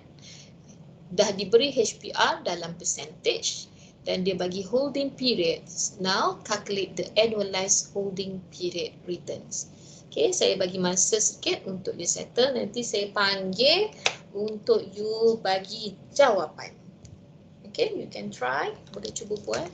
Dah diberi HPR dalam percentage dan dia bagi holding periods. Now, calculate the annualized holding period returns. Okay, saya bagi masa sikit untuk dia settle. Nanti saya panggil untuk you bagi jawapan. Okay, you can try. Boleh cuba buat.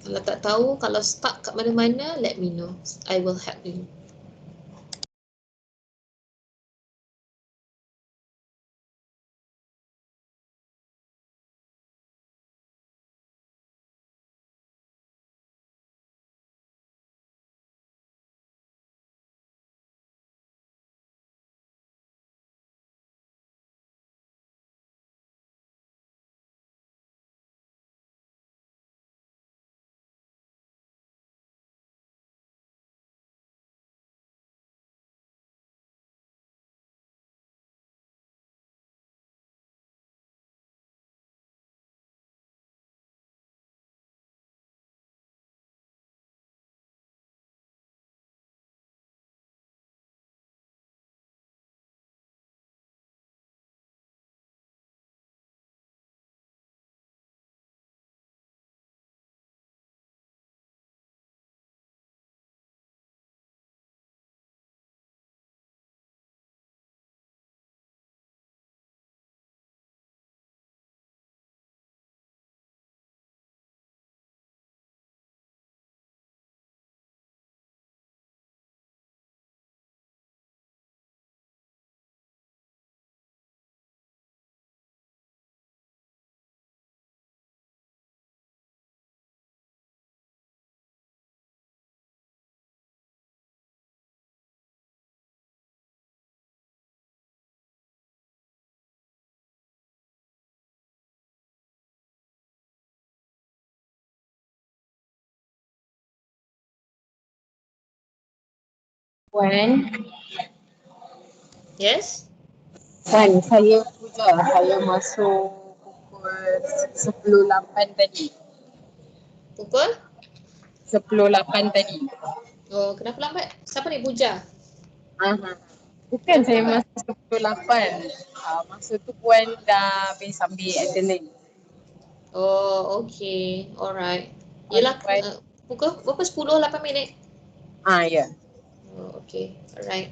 Kalau tak tahu, kalau stuck kat mana-mana, let me know. I will help you. Puan, Yes? kan saya puja, saya masuk pukul 10.08 tadi. Pukul? 10.08 tadi. Oh, kenapa lambat? Siapa ni Puja? Aha. Bukan saya masuk 10.08. Masa tu Puan dah habis ambil attendance. Oh, okay. Alright. Yelah, Puan. pukul berapa? 10:08. Ya. Oh, okay. Alright.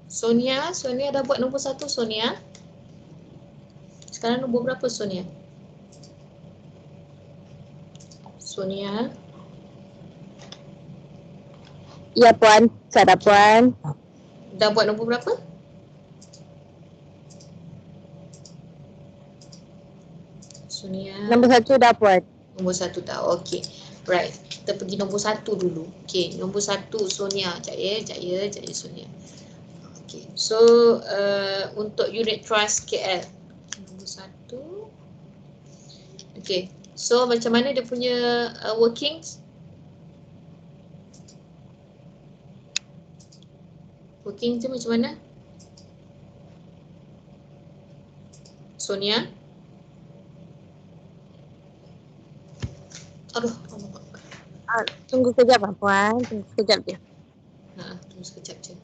Sonia dah buat nombor 1 Sonia. Sekarang nombor berapa Sonia? Sonia. Ya Puan, saya dah Puan. Dah buat nombor berapa? Sonia. Nombor 1 dah Puan. Nombor 1 dah. Okey. Right. Kita pergi nombor 1 dulu. Okey, nombor 1 Sonia. Jaya Sonia. Okey. So untuk unit trust KL nombor 1. Okey. So macam mana dia punya workings? Working tu macam mana? Sonia? Aduh, Tunggu kejap Puan, tunggu kejap je. Tunggu sekejap je.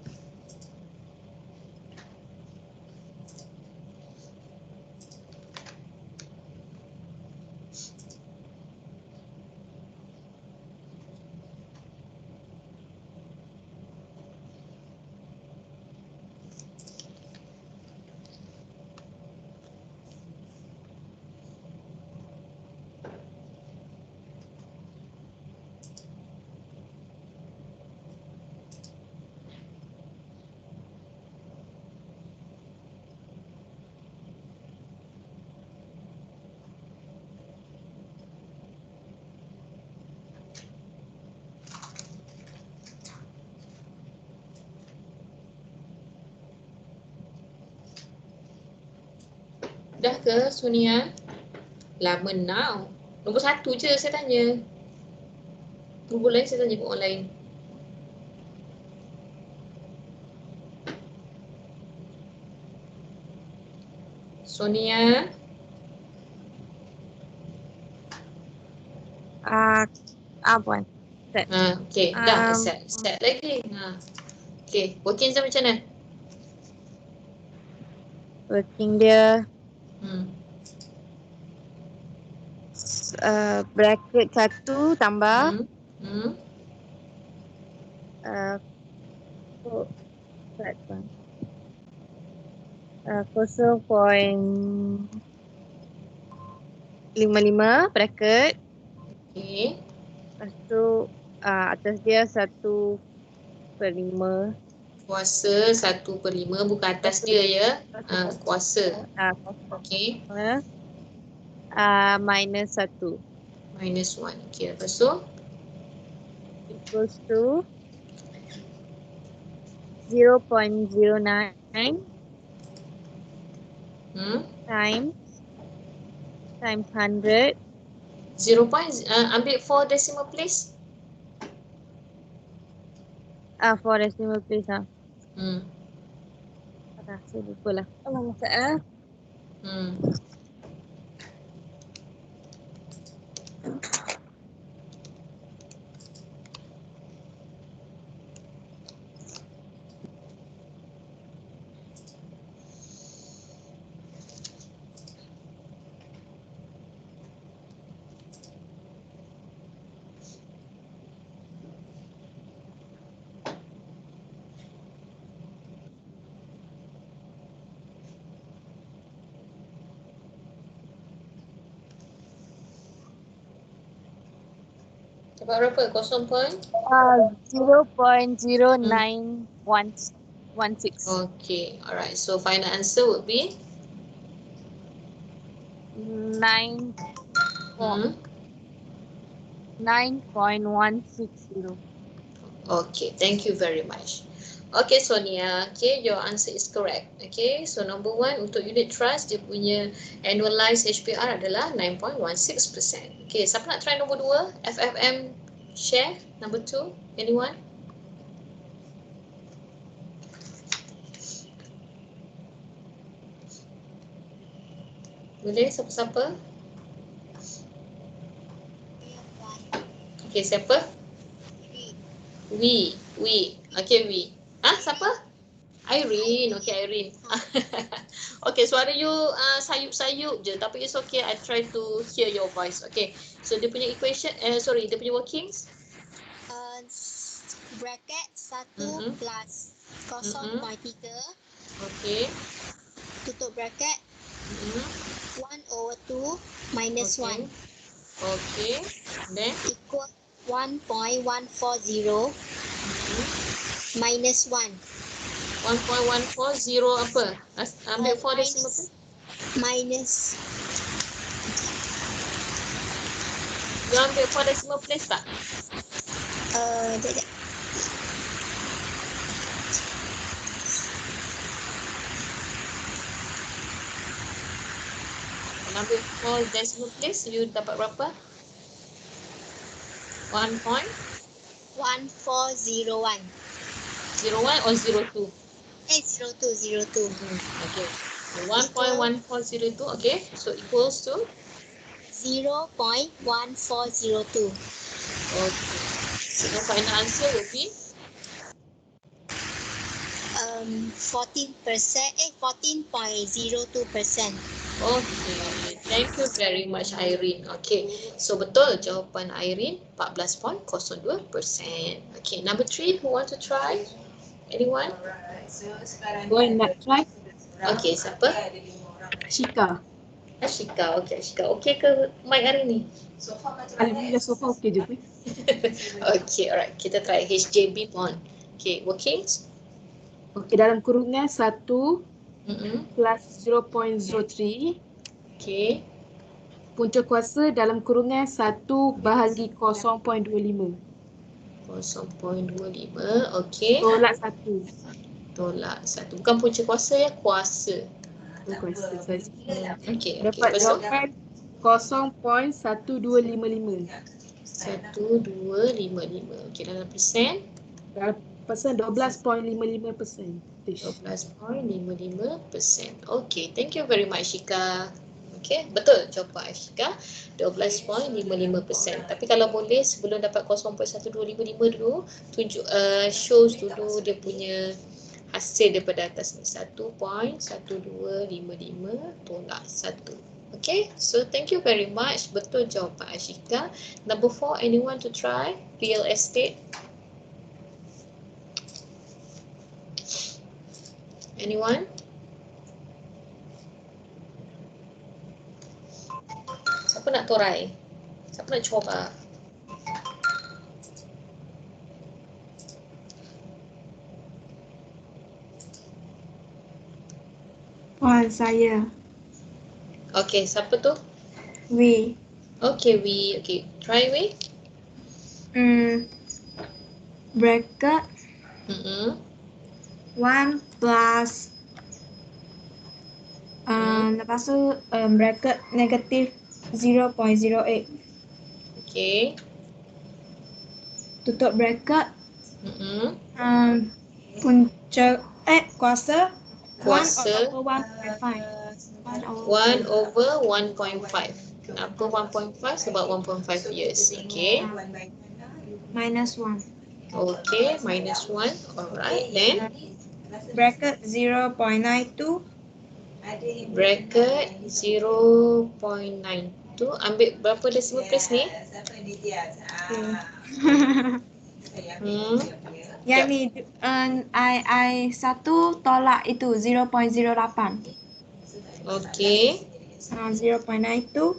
Dah ke Sonia? Lama now. Nombor 1 je saya tanya. Nombor lain saya tanya ke orang lain. Sonia? Puan. Okey. Dah set lagi. Okey. Working macam mana? Working dia bracket 1 tambah kosong 0.55 bracket. Okey. Lepas tu atas dia 1/5. Kuasa 1/5 bukan atas dia ya. Kuasa. Okey. Minus 1 Minus 1. Okey, lepas tu? equals to 0.09 times 100. 0. Ambil 4 decimal place. 4 decimal place saya lupa lah. Dapat berapa? 0.0916. Okay, alright. So final answer would be 9.160. Okay, thank you very much. Okay, Sonia. Okay, your answer is correct. Okay, so number 1 untuk unit trust dia punya annualized HPR adalah 9.16%. Okay, siapa nak try nombor 2? FFM share number 2. Anyone? Boleh siapa-siapa? Okay, siapa? We. Okay, we. Siapa? Irene. Okay, Irene. Okay, suara you sayup-sayup je. Tapi it's okay. I try to hear your voice. Okay. So, dia punya equation, dia punya workings? Bracket 1 plus 0.3 Okey. tutup bracket Mm-mm. 1/2 minus Okey. 1 Okey. Then equal 1.140 minus 1. 1.140 apa? Ambil 4 decimal place. Minus You ambil 4 decimal place tak? sekejap. Kalau ambil 4 decimal place, you dapat berapa? 1.01 1401. or 02? 02. Okay. So 1.1402, okay. So equals to? 0.1402. Okay. So the final answer will be? 14.02%. Okay. Thank you very much, Irene. Okay. So betul jawapan Irene 14.02%. Okay. Number 3, who want to try? Anyone? Go and nak try. Okay, siapa? Shika. Ashika. Okay, Ashika. Okay ke mic hari ni? Alhamdulillah so far okey je. Okay, alright. Kita try HJB bond. Okay, workings? Okey, dalam kurungan 1 plus 0.03 Okay. punca kuasa dalam kurungan 1 bahagi 0.25. 0.25. Okay. Tolak 1. Tolak 1. Bukan punca kuasa ya, kuasa. Kuasa saja. Okay, okay. Dapat Lepas tu? jawapan 0.1255. 1255. Okay, dalam persen? Dalam persen 12.55%. 12.55%. Okay, thank you very much, Shika. Okay, betul jawapan Shika. 12.55%. Tapi kalau boleh sebelum dapat 0.1255 dulu, tunjuk shows dulu dia punya hasil daripada atas ni. 1.1255 tolak 1. Okay, so thank you very much. Betul jawapan Ashika. Number 4, anyone to try? Real estate? Anyone? Siapa nak torai? Siapa nak cuba? Puan saya. Okay, siapa tu? We. Okay, okay, try we. Bracket 1 plus lepas tu bracket negatif 0.08 Okay. tutup bracket punca kuasa Kuasa 1 over 1.5 1 over 1.5. Kenapa 1.5? Sebab 1.5 years. Okay. minus 1 Okay, minus 1. Alright, then bracket 0.92 bracket 0.92. Ambil berapa decimal place ni? yang ni I 1 tolak itu 0.08 Okay. 0.92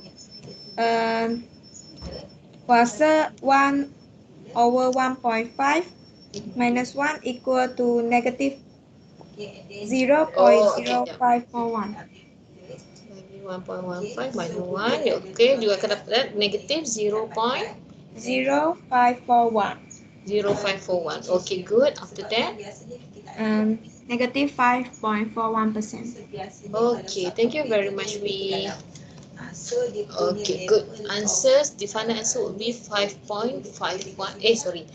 kuasa 1 over 1.5 minus 1 equal to negative 0.0541 1.15 minus 1. Okay, juga akan dapat negative 0.0541. 0541 Okay, good. After that? negative 5.41%. Okay, thank you very much, We. Okay, good. Answers, the final answer will be 5.41. 5.41%.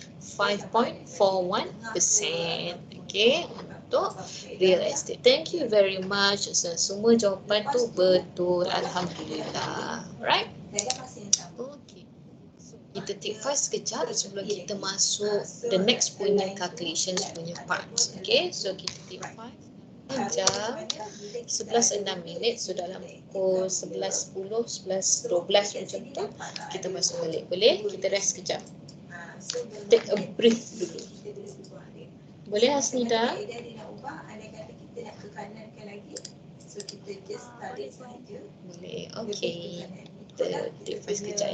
Okay, untuk real estate. Thank you very much. Semua jawapan tu betul. Alhamdulillah. Right? Okay. Kita take fast sekejap sebelum kita masuk the next punya calculations punya parts. Okay, so kita take 5 jam 11.06 so dalam pukul 11.10, 11.12 macam tu kita masuk balik. Boleh? Kita rest sekejap. Take a breath dulu. Boleh Hasnida? Dia nak ubah, andai kata kita nak ke kanankan lagi. So kita just tarik saja. Boleh. Okey. Kita take fast sekejap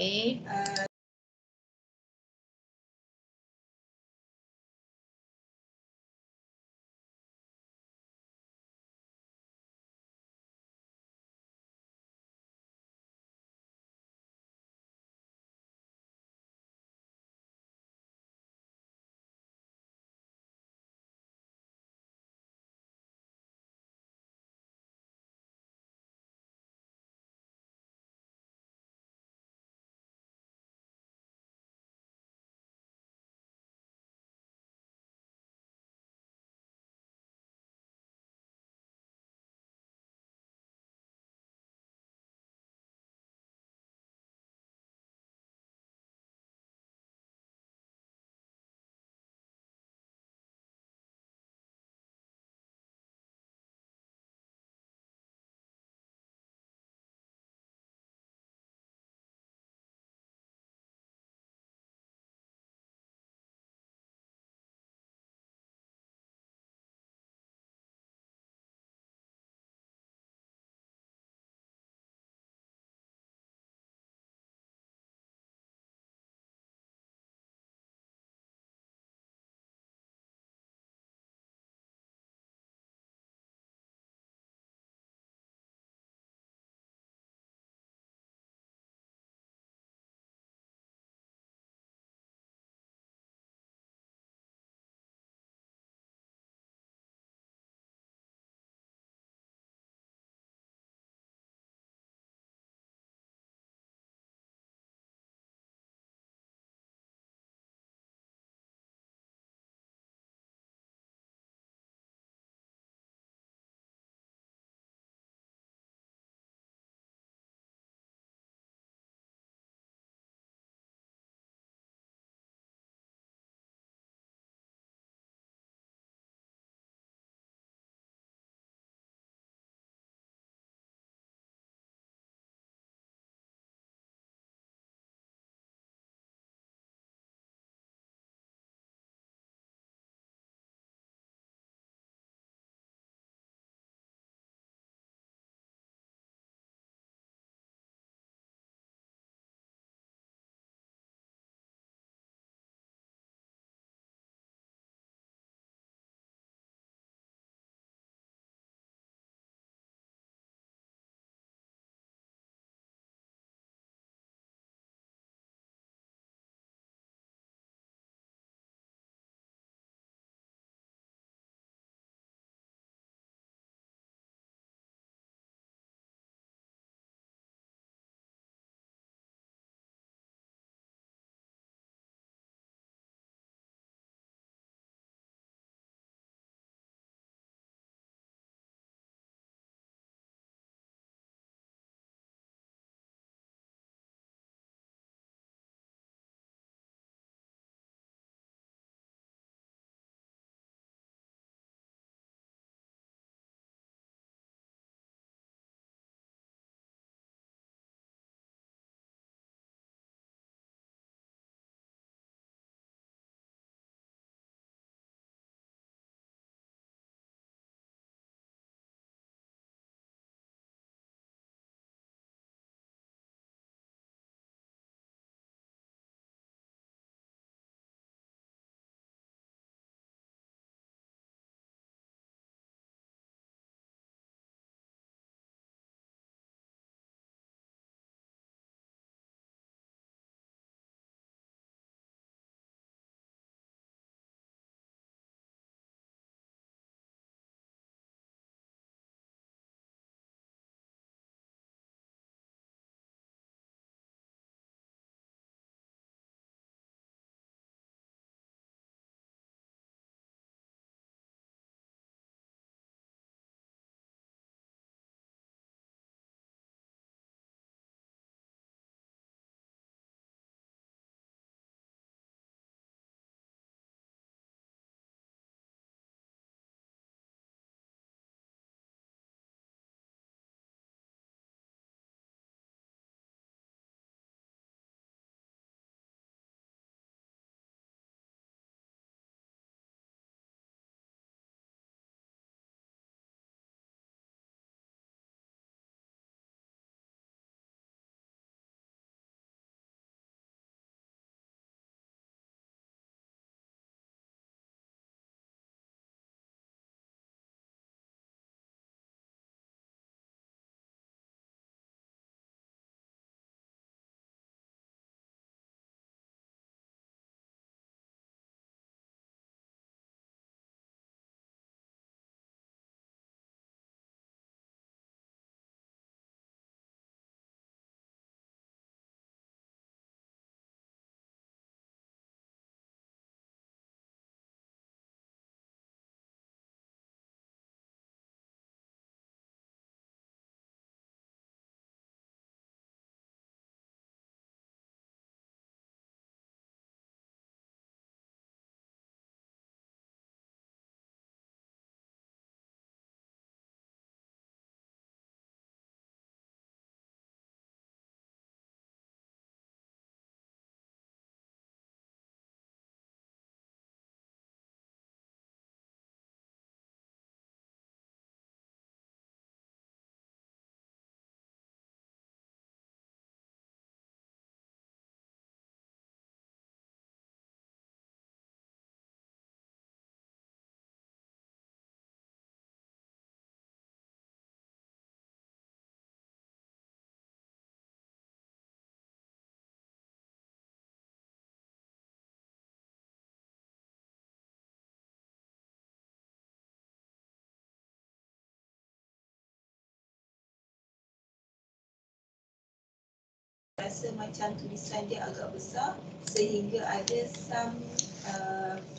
rasa macam tulisan dia agak besar sehingga ada some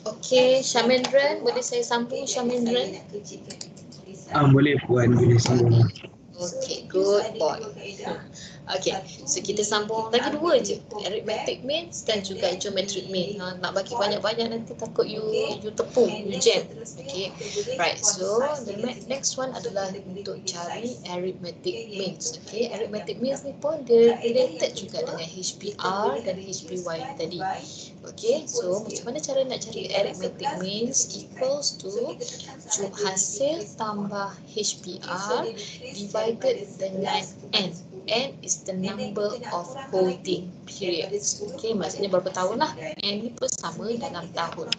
Okey, Syamendran, boleh saya sambung Syamendran? saya nak kecilkan tulisan. Boleh Puan, boleh sambung. Okay, good boy. Okay, so kita sambung lagi dua je. Arithmetic means dan juga geometric means. Nak bagi banyak-banyak nanti takut you tepung, you jam. Okay, right. So the next one adalah untuk cari arithmetic means. Okay, arithmetic means ni pun dia related juga dengan HPR dan HPY tadi. Okay, so macam mana cara nak cari arithmetic means equals to hasil tambah HPR divided dengan N. N is the number of holding periods. Okay, maksudnya berapa tahun lah. N ni pun sama dalam tahun.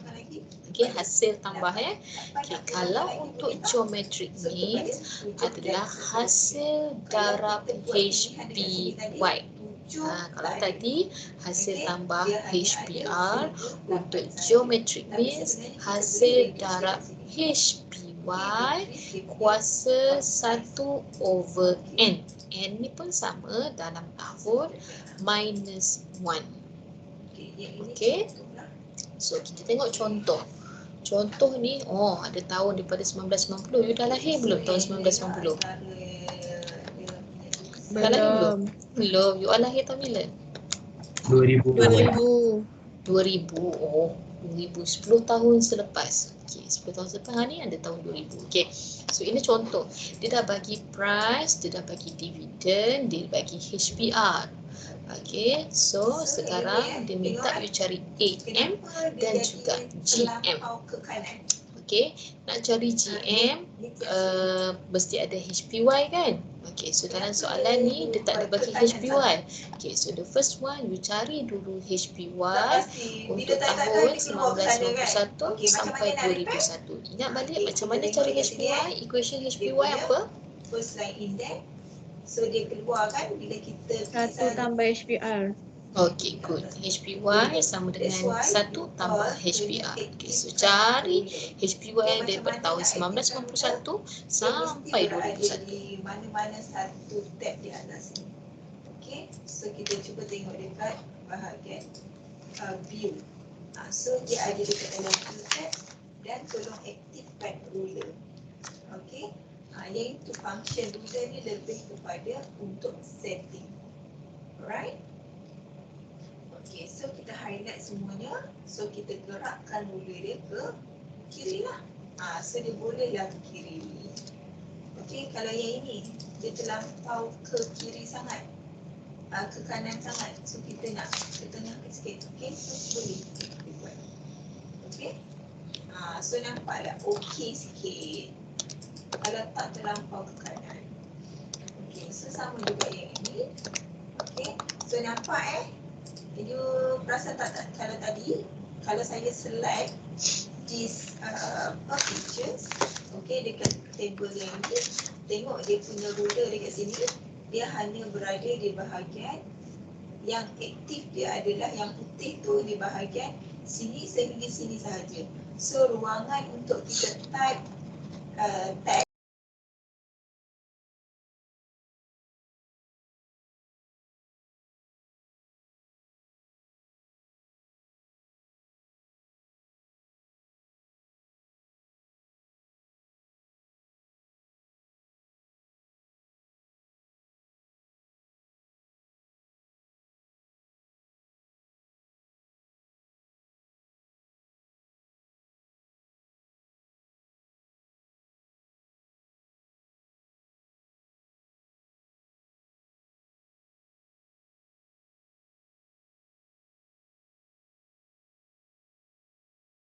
Okay, hasil tambah ya. Okay, kalau untuk geometric means adalah hasil darab HPY. Kalau tadi hasil tambah HPR, untuk geometric means hasil darab HPY kuasa 1/N. N ni pun sama dalam tahun minus 1. Okay. So kita tengok contoh. Contoh ni, ada tahun daripada 1990. You dah lahir belum tahun 1990? Dah lahir belum? Belum. You lahir tahun bila? 2000. 2000. Oh, 2000. 10 tahun selepas. Okay, 10 tahun selepas ni ada tahun 2000. Okay, so ini contoh. Dia dah bagi price, dia dah bagi dividen, dia bagi HPR. Okay, so sekarang dia minta you cari AM dan juga GM. Okay, nak cari GM mesti ada HPY kan? Okay, so dalam soalan ni dia tak ada bagi HPY. Okay, so the first one you cari dulu HPY untuk tahun 1991 sampai 2001. Ingat balik macam mana cari HPY? Equation HPY apa? First line indent. So dia keluar kan bila kita 1 tambah HPR. Okay, good. HPY sama dengan 1 tambah HPR. Okay, so cari HPY daripada tahun 1991 sampai 2001. Di mana-mana satu tab di atas ni. Okay, so kita cuba tengok dekat bahagian view. So dia ada dekat dalam view tab dan tolong aktifkan ruler. Okay, iaitu function ruler ni lebih kepada untuk setting. Alright. Okay, so kita highlight semuanya. So kita gerakkan ruler dia ke kiri lah. So dia bolehlah ke kiri. Okay, kalau yang ini dia terlampau ke kiri sangat, ke kanan sangat. So kita nak ke tengah sikit. Okay, so boleh kita buat. Okay, so nampaklah okay sikit. Kalau tak terlampau ke kanan. Okay, so sama juga yang ini. Okay, so nampak you perasan tak kalau tadi, kalau saya select this pictures, okay, dekat table yang ni, tengok dia punya ruler dekat sini, dia hanya berada di bahagian yang aktif dia adalah yang putih tu di bahagian sini sehingga sini sahaja. So ruangan untuk kita type tag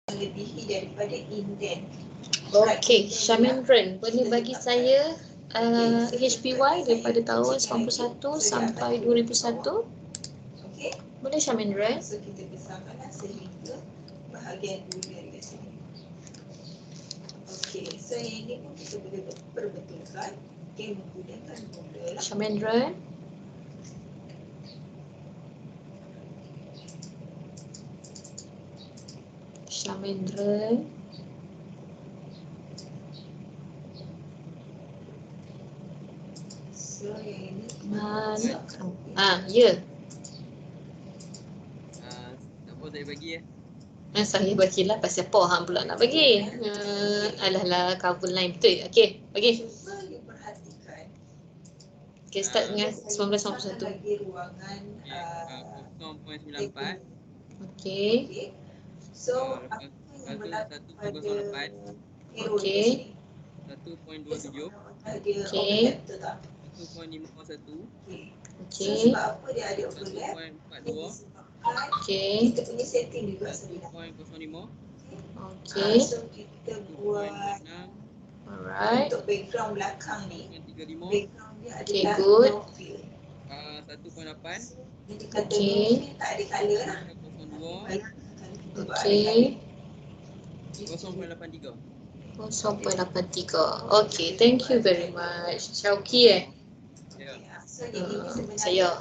melebihi daripada indent. Okay, Syamendran, boleh bagi saya HPY daripada tahun 91 sampai 2001? Okay, Boleh Syamendran? so kita besarkanlah sehingga bahagian ruler dekat sini. Okay, so yang ini pun kita boleh perbetulkan. Okay, menggunakan ruler lah. Syamendran? Syamendran? So yang ini Mana? Ya. saya bagi ya. Saya bagilah pasal apa hang pula nak bagi. Alah cover line betul. Okey, bagi. Cuba you perhatikan. Okey, start dengan Saya 1991. bagi ruangan 0.94. Okey. okey. So apa Lepas yang tu berlaku pada 1.08, arrow Okey. di sini? 1.27, Ada Okey. overlap betul tak? 1.51, Okey. So Okey. sebab apa dia ada overlap? 1.42, Disebabkan Okey. kita punya setting juga sebenarnya. 1.05, Okey. So kita buat 1.46, Alright. untuk background belakang ni, 1.35, background dia Okay, adalah good. no fill. 1.8, Jadi kata Okay. no fill tak ada colour lah. 0.02, Bayangkan kalau kita buat ada Okey. colour. 0.83. 0.83. Okay, thank you very much. Syauki Ya. So yang ini sebenarnya Saya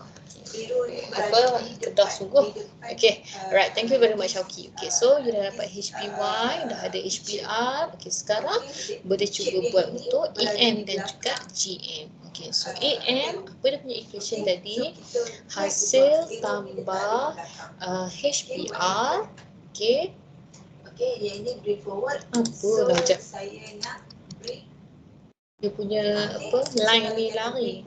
arrow ni apa berada di kedah depan- sungguh. di depan, Okay, alright. Thank you very much Syauki. Okay, so you dah dapat this, HPY, dah ada HPR. Okay, sekarang okay, boleh cuba shape buat yang ini untuk berada EM di dan belakang. juga GM. Okay, so EM apa dia punya equation Okay, tadi? so kita Hasil buat arrow ni tambah dekat di belakang. HPR. Okay, Okay, yang ini bring forward. Apa lah, jap. Saya nak bring. dia punya apa line ni lari.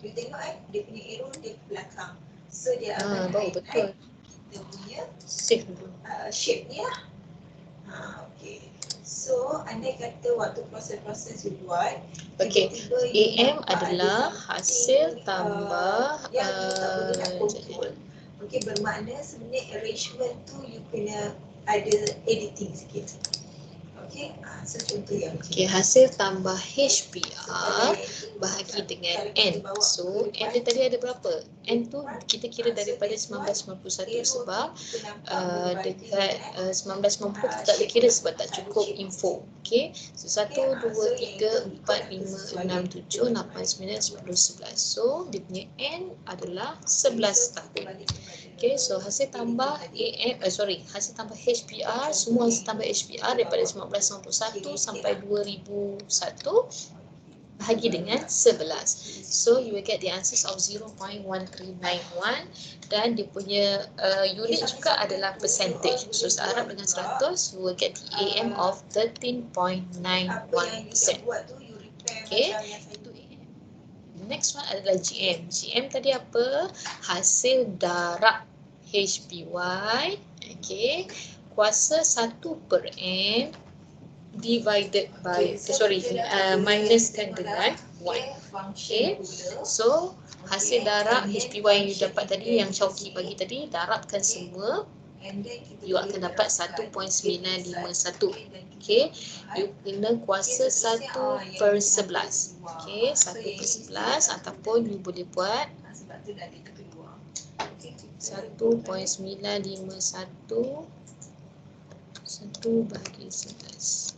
You tengok dia punya arrow dia ke belakang. So dia akan Baru highlight betul. kita punya Save dulu. shape ni lah. Okay. So, andai kata waktu proses-proses you buat, Okay, tiba-tiba you AM nampak adalah ada hasil something, tambah yang you tak boleh nak sekejap. control. Okay, bermakna sebenarnya arrangement tu you kena ada editing sikit. Okay, so contoh yang macam Okay, hasil tambah HPR bahagi dengan N. So, N dia tadi ada berapa? N tu kita kira daripada 1991 sebab dekat 1990 kita tak boleh kira sebab tak cukup info. Okay, so 1, 2, 3, 4, 5, 6, 7, 8, 9, 10, 11. So, dia punya N adalah 11 tahun. Okay, so hasil tambah hasil tambah HPR, semua hasil tambah HPR daripada 1991 sampai 2001 bahagi dengan 11. So you will get the answers of 0.1391 dan dia punya unit juga adalah percentage. So searab dengan 100, you will get the AM of 13.91%. Okay, itu AM. Next one adalah GM. GM tadi apa? Hasil darab HPY, okay, kuasa 1/n divided by, minuskan dengan 1. Okay, so hasil darab HPY yang you dapat tadi, yang Syauki bagi tadi, darabkan semua, you akan dapat 1.951. Okay, you kena kuasa 1/11. Okay, 1/11 ataupun you boleh buat 1.951 1/11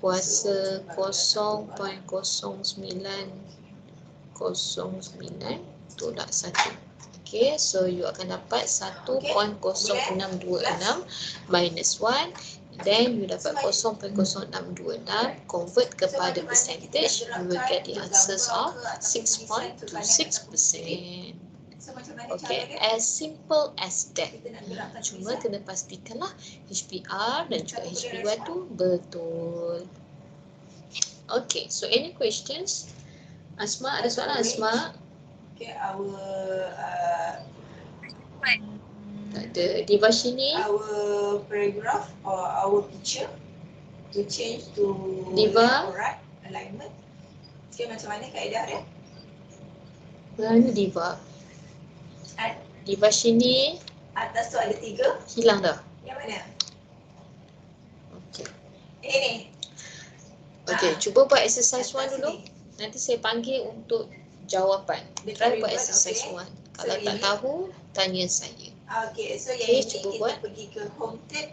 kuasa 0.0909 tolak 1. Okay, so you akan dapat 1.0626 minus 1. Then you dapat 0.0626, convert kepada percentage, you will get the answers of 6.26%. Okay, as simple as that. Cuma kena pastikanlah HPR dan juga HPY tu betul. Okay, so any questions? Asma, ada soalan Asma? Okay, our Tak ada. Divashini? our paragraph or our picture to change to Diva? left or right alignment. Okay, macam mana kaedah dia? Mana Diva? Divashini Atas tu ada 3. hilang dah. Yang mana? Okay. Ini. Okay, cuba buat exercise 1 dulu. Nanti saya panggil untuk jawapan. Try buat exercise 1. Kalau tak tahu, tanya saya. Okay, so Okay, yang ini cuba kita buat. pergi ke home tab.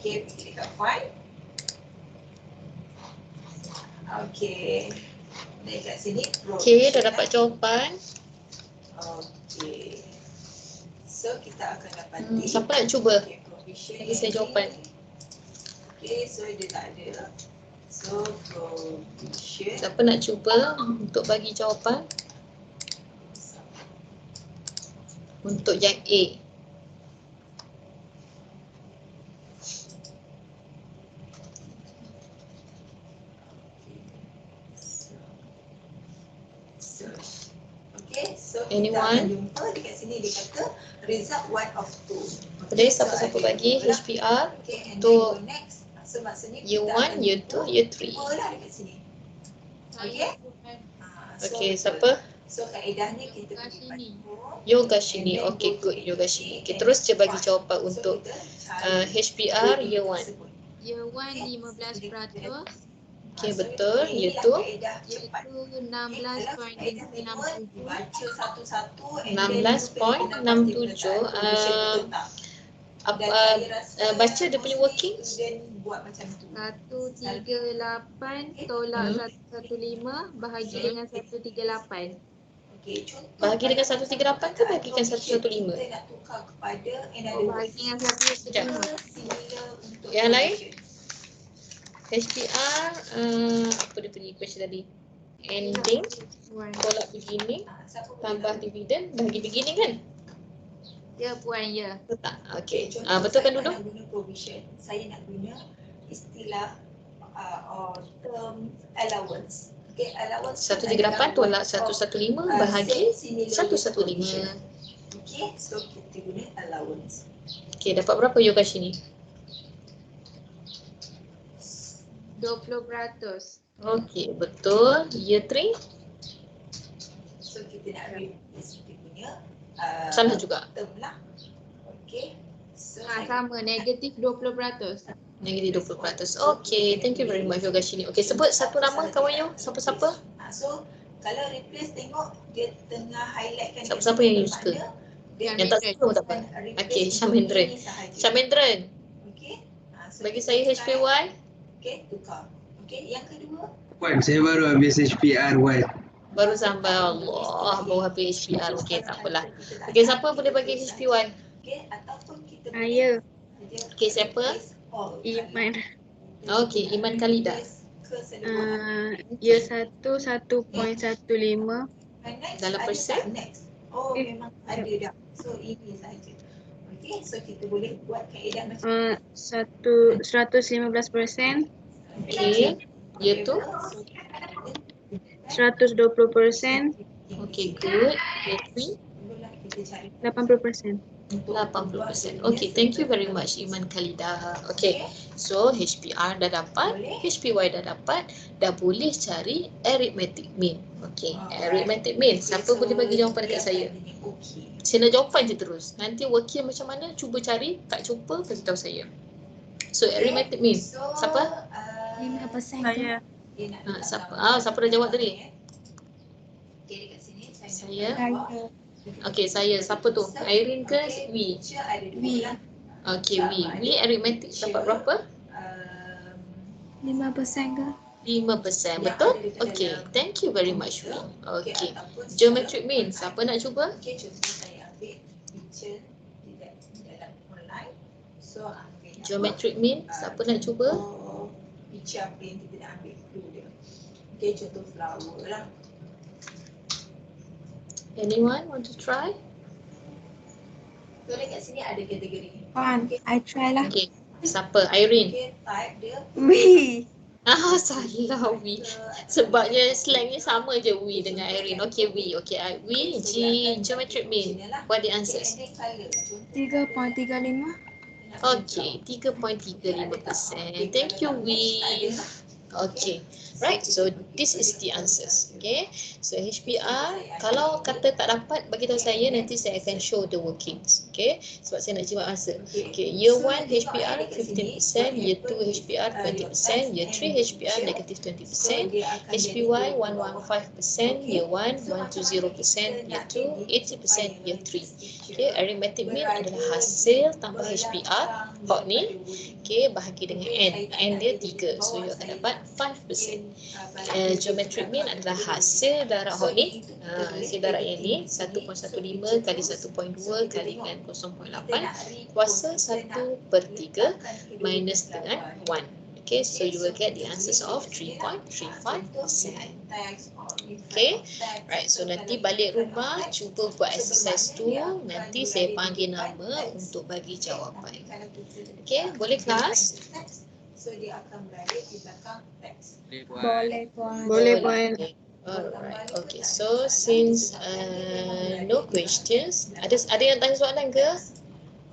Okay, pergi dekat find. Okay. Dekat sini. Okay, dah dapat jawapan. Okay. So kita akan dapati. Siapa nak cuba? Okay, provision Bagi saya jawapan. Okay, so dia tak ada. So provision. Siapa nak cuba untuk bagi jawapan? Untuk yang A. Okay, so Anyone? kita akan jumpa dekat sini dia kata result 1 of 2. Boleh siapa-siapa bagi HPR Okay, and then untuk go next. So maksudnya year kita 1, akan year 2, year 3. jumpa lah dekat sini. Okay? Okay, siapa? So kaedahnya kita pergi pada Yoga Shini. Okay, good. Yoga Shini. Okay, terus je bagi jawapan untuk HPR year 1. Year 1 15%, Okay, betul. Year 2. iaitu 16.67. baca satu-satu 16.67. Baca dia punya working. buat macam tu. 138 tolak 115 bahagi dengan 138. Okey, contoh Bahagi dengan 138 ke bahagikan 115? kita nak tukar kepada another Bahagi dengan Sekejap. 115. similar untuk Yang lain? provision. HPR, apa dia punya equation tadi? Ending, tolak beginning, Siapa boleh tambah tahu? dividen, bahagi beginning kan? Ya puan, ya. Betul tak? Okay. Contoh Betul kan saya Dudu? nak guna provision, saya nak guna istilah term allowance. Okay, allowance 138 tolak 115 bahagi 115. Okay, so kita guna allowance. Okay, dapat berapa Yoga Shini? 20%. Okay, betul. Year 3? So kita nak replace kita punya Salah juga. term lah. Okay, so Sama, negatif 20%. Negatif 20%. Okay, thank you very much Yoga Shini. Okay, sebut satu nama kawan you. Siapa-siapa? So kalau replace tengok dia tengah highlight kan. Siapa-siapa yang you suka? Yang tak suka pun tak apa. Okay, Syamendran. Syamendran, Okay. bagi saya HPY. Okay, tukar. Okay, yang kedua. Wan, saya baru habis HPR Wan. Baru sampai Allah, baru habis HPR. Okay, tak apalah. Okay, siapa boleh bagi HPY? Okay, ataupun kita Saya. Okay, siapa? Iman. Okay, Iman Khalida. Year 1 1.15. Dalam persen? Oh, memang ada dah. So ini saja. Okay, so kita boleh buat kaedah macam 115%, Okay, year 2. 120%, Okay, good. Year 3. kita cari 80%. 80%. Okay, thank you very much Iman Khalida. Okay, so HPR dah dapat, HPY dah dapat, dah boleh cari arithmetic mean. Okay, arithmetic mean. Siapa boleh bagi jawapan dekat saya? Saya nak jawapan je terus. Nanti working macam mana, cuba cari, tak jumpa, bagi tahu saya. So arithmetic mean. Siapa? 5%. Saya. Siapa? Siapa dah jawab tadi? Okay, dekat sini Saya. Okay, saya. Siapa tu? Irene ke We? We. Okay, We arithmetic dapat berapa? 5% ke? 5%. Betul? Okay, thank you very much We. Okay, geometric mean. Siapa nak cuba? Okay, contoh saya ambil picture di dalam online. So ambil Geometric mean. Siapa nak cuba? picture apa yang kita nak ambil clue dia. Okay, contoh flower lah. Anyone want to try? So dekat sini ada kategori. I try lah. Okay, siapa? Irene. Okay, type dia. We. Salah We. Sebabnya slangnya sama je We dengan Irene. Okay, We. Okay, We, geometric mean. What the answers? 3.35. Okay, 3.35%. Thank you, We. Okay, right. So this is the answers. Okay, so HPR kalau kata tak dapat, bagi tahu saya, nanti saya akan show the workings. Okay, sebab saya nak jimat answer. Okay, year 1 HPR 15%, year 2 HPR 20%, year 3 HPR negative 20%, HPY 115%, year 1 120%, year 2 80%, year 3. Okay, arithmetic mean adalah hasil tambah HPR. Hot ni, okay, bahagi dengan N. N dia 3. So, you akan dapat 5%. Geometric mean adalah hasil darab hot ni. Hasil darab yang ni, 1.15 kali 1.2 kali dengan 0.8. Kuasa 1/3 minus dengan 1. Okay, so you will get the answers of 3.35%. Okay, right. So nanti balik rumah cuba buat exercise tu. Nanti saya panggil nama untuk bagi jawapan. Okay, boleh kelas? So dia akan berada di belakang teks. Boleh puan. Boleh puan. Alright. Okay. So since no questions, ada yang tanya soalan ke?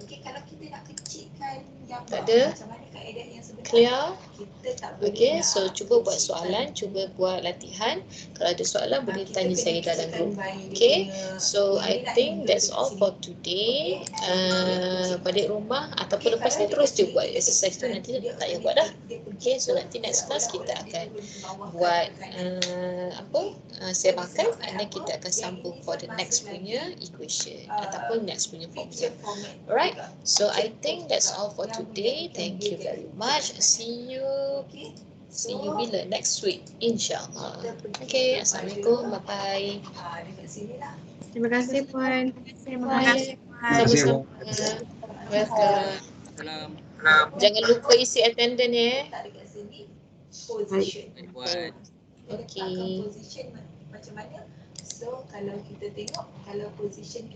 Okey, kalau kita nak kecilkan gambar, Tak ada? macam mana kaedah yang sebenar? Clear? Kita tak boleh Okay, nak so cuba buat soalan, cuba buat latihan. Kalau ada soalan boleh tanya saya dalam group. Okay, so I think that's all for today. Balik rumah ataupun lepas ni terus je buat exercise tu, nanti tak payah buat dah. Okay, so nanti next class kita akan buat semakan, and then kita akan sambung for the next punya equation ataupun next punya formula. Alright, so I think that's all for today. Thank you very much. See you bila next week, insyaAllah. Okay, Assalamualaikum, bye-bye. dekat sini lah. Terima kasih puan. Terima kasih. Sama-sama. Welcome. Salam. Jangan lupa isi attendance ya. Tak dekat sini, position. Buat. Okay. Letakkan position macam mana. So kalau kita tengok, kalau position